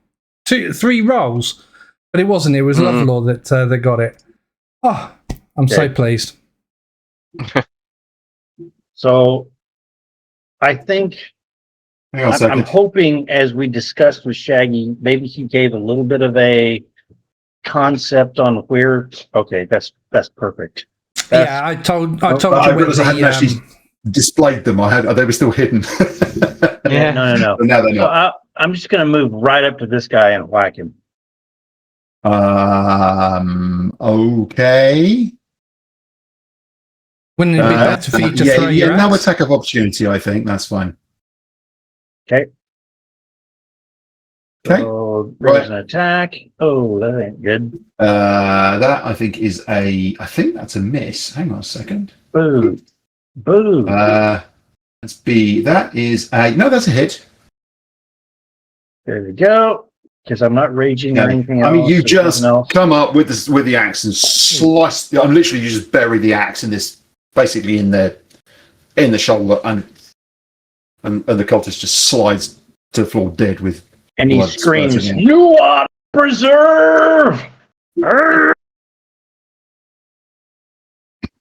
3 rolls. But it wasn't. It was Lovlaw that got it. Oh, I'm so pleased. So I think Hang on a second. I'm hoping, as we discussed with Shaggy, maybe he gave a little bit of a concept on where. Okay, that's perfect. Yeah, I told I you when realised I hadn't actually the, displayed them. They were still hidden. Yeah, no. But now they're So not. I'm just going to move right up to this guy and whack him. Okay. wouldn't it be better for you to throw your no axe? attack of opportunity, I think. That's fine. Okay. Okay. So there's an attack. Oh, that ain't good. That I think is I think that's a miss. Hang on a second. Boo. Boo. Let's B. That is no, that's a hit. There we go. Because I'm not raging or anything else. I mean, you or just something else. come up with the axe and slice. I'm literally you just bury the axe in this, basically in the shoulder, and the cultist just slides to the floor dead with. And he blood screams, spurting in. "You are preserve!" Arr!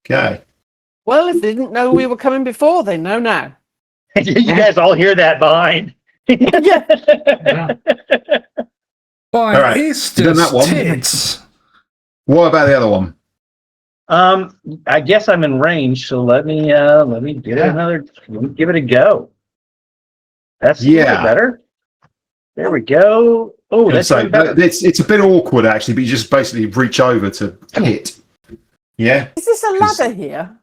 Okay. Well, if they didn't know we were coming before, they know now. You guys all hear that behind. Yeah. By All right. You done that one? tits. What about the other one? I guess I'm in range, so let me give it a go. That's a little bit better. There we go. Oh, that's So even better. it's a bit awkward actually, but you just basically reach over to hit. Yeah. Is this a ladder here?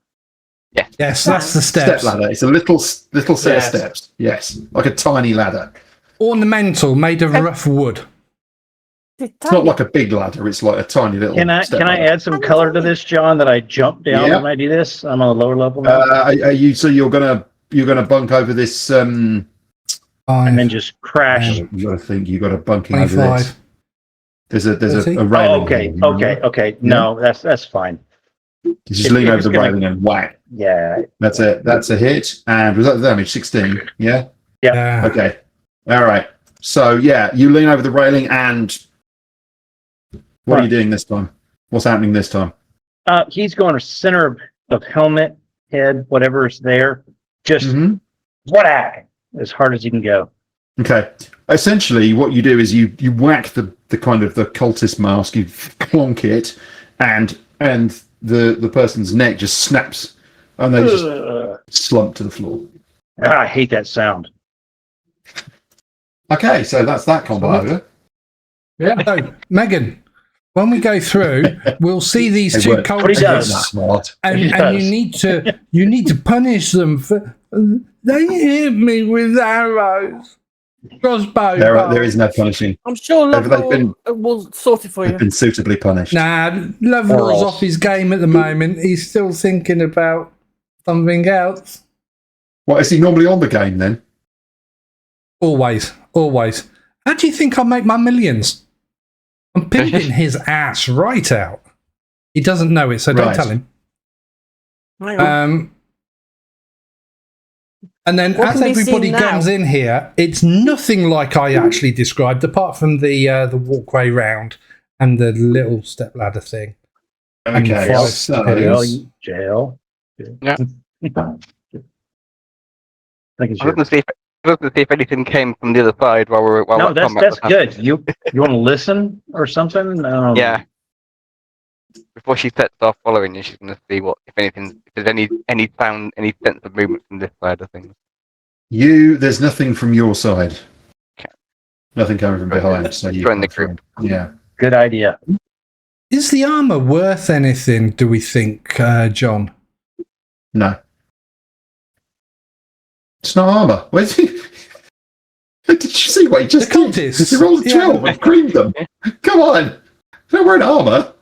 Yes, that's the Step steps. ladder. It's a little set of Yes. steps. Yes, like a tiny ladder. Ornamental, made of rough wood. It's not like a big ladder. It's like a tiny little. Can I step ladder. add some color to this, John? That I jump down when I do this. I'm on a lower level now, Are you? So you're gonna bunk over this? and then just crash. You got to think. You got to bunking over 25. this. There's a 30? railing. Oh, okay. No, that's fine. You just lean over the railing and whack. Yeah. That's it. That's a hit. And was that the damage? 16. Yeah. Yeah. Okay. All right. So yeah, you lean over the railing and what are you doing this time? What's happening this time? He's going to center of helmet, head, whatever is there. Just whack as hard as you can go. Okay. Essentially, what you do is you whack the kind of the cultist mask, you clonk it, and the person's neck just snaps, and they just slump to the floor. I hate that sound. Okay, so that's that combo over. Yeah. So, Megan, when we go through, we'll see these They two weren't What he does. cultists, Smart. and He you need to punish them for they hit me with arrows, crossbow. There is no punishing. I'm sure Have they been- Lovlaw will sort it for They've you. been suitably punished. Nah, Lovlaw's Morals. off his game at the moment. He's still thinking about something else. What is he normally on the game then? Always. How do you think I make my millions? I'm pimping his ass right out. He doesn't know it, so don't Right. tell him. Hang on. And then What as can be seen everybody now? comes in here, it's nothing like I actually described, apart from the walkway round and the little step ladder thing. Okay, Jail. so Jail. Yeah. Thank you, I was going to see if anything came from the other side while we're No, that's good. You want to listen or something? Yeah. Before she sets off following you, she's going to see if there's any sound, any sense of movement from this side of things. there's nothing from your side. Okay. Nothing coming from behind. So you Join the group. Yeah. Good idea. Is the armor worth anything, do we think, John? No. It's not armor. Where's he? Did you see what he just The cultists. did? He rolled a 12 and creamed them. Come on. They're wearing armor.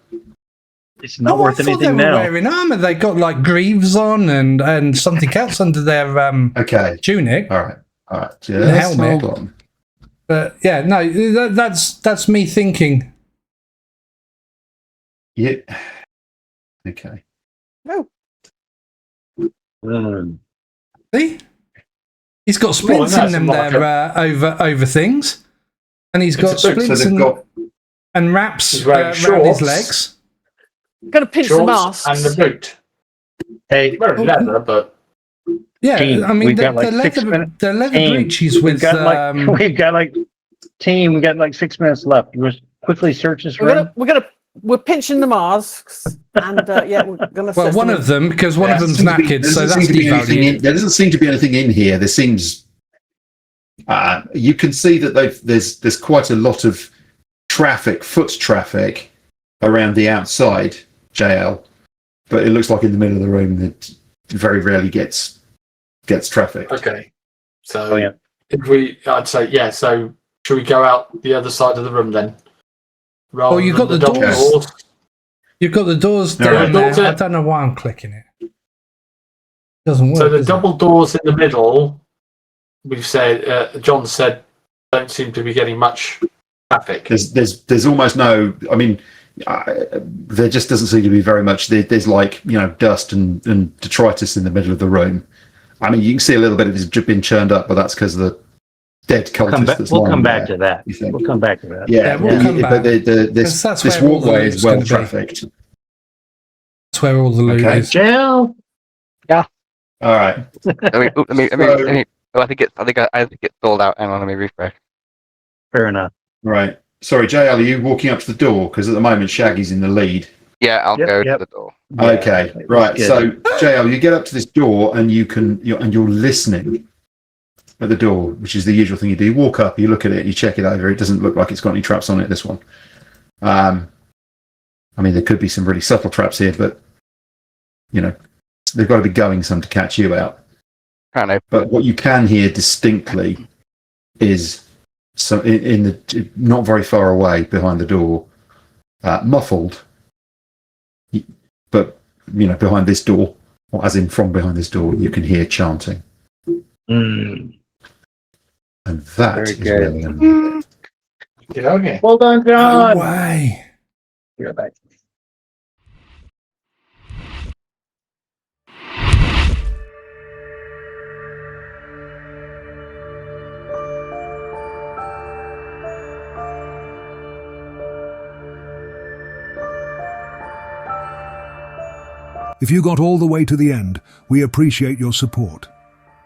It's not Oh, worth I thought they anything were now. wearing armor. They got like greaves on and something else under their Okay. tunic. All right. Yeah, The helmet. hold on. But yeah, no, that's me thinking. Yeah. Okay. No. See, he's got splints that's in them like there over things, and he's got It's a boot, splints so they've got and wraps He's wearing around his shorts. legs. I'm going to pinch the Shorts masks. and the boot. Hey, Wearing leather, but Yeah, Team, I mean we've the got like 6 leather minutes. breeches we've with got like 6 minutes left. You want to quickly search this room? We're pinching the masks, and yeah, we're going to. well, one of them because one of them's knackered, so that's devalued. There doesn't seem to be anything in here. There seems. You can see that there's quite a lot of foot traffic around the outside, JL, but it looks like in the middle of the room that very rarely gets traffic. okay. So Oh, yeah. I'd say yeah. So should we go out the other side of the room then? Oh, you've got than the double doors. You've got the doors No, down right. there. I don't know why I'm clicking it. Doesn't work. So the does it? double doors in the middle, we've said, John said, don't seem to be getting much traffic. There's almost no. I mean, there just doesn't seem to be very much. There's like dust and detritus in the middle of the room. I mean, you can see a little bit of it's been churned up, but that's because of the dead cultist. We'll come back to that. you think? We'll come back to that. Yeah, we'll come but back. this That's this where all the walkway loot's is well gonna be. trafficked. That's where all the loot Okay. is. Jill, All right. I think it's sold out. Hang on, let me refresh. fair enough. Right. Sorry, JL, are you walking up to the door? Because at the moment, Shaggy's in the lead. Yeah, I'll Yep, go yep. to the door. Okay, Yeah, right. good. So, JL, you get up to this door and you're listening at the door, which is the usual thing you do. You walk up, you look at it, you check it over. It doesn't look like it's got any traps on it, this one. I mean, there could be some really subtle traps here, but, they've got to be going some to catch you out. Kind of. But what you can hear distinctly is some in the not very far away behind the door, muffled, but behind this door, or as in from behind this door, you can hear chanting, Mm. and that Very is good. where we're gonna be. Yeah, okay. Well done, No John. way. You're back. If you got all the way to the end, we appreciate your support.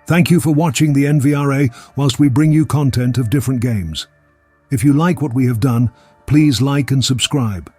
Thank you for watching the NVRA whilst we bring you content of different games. If you like what we have done, please like and subscribe.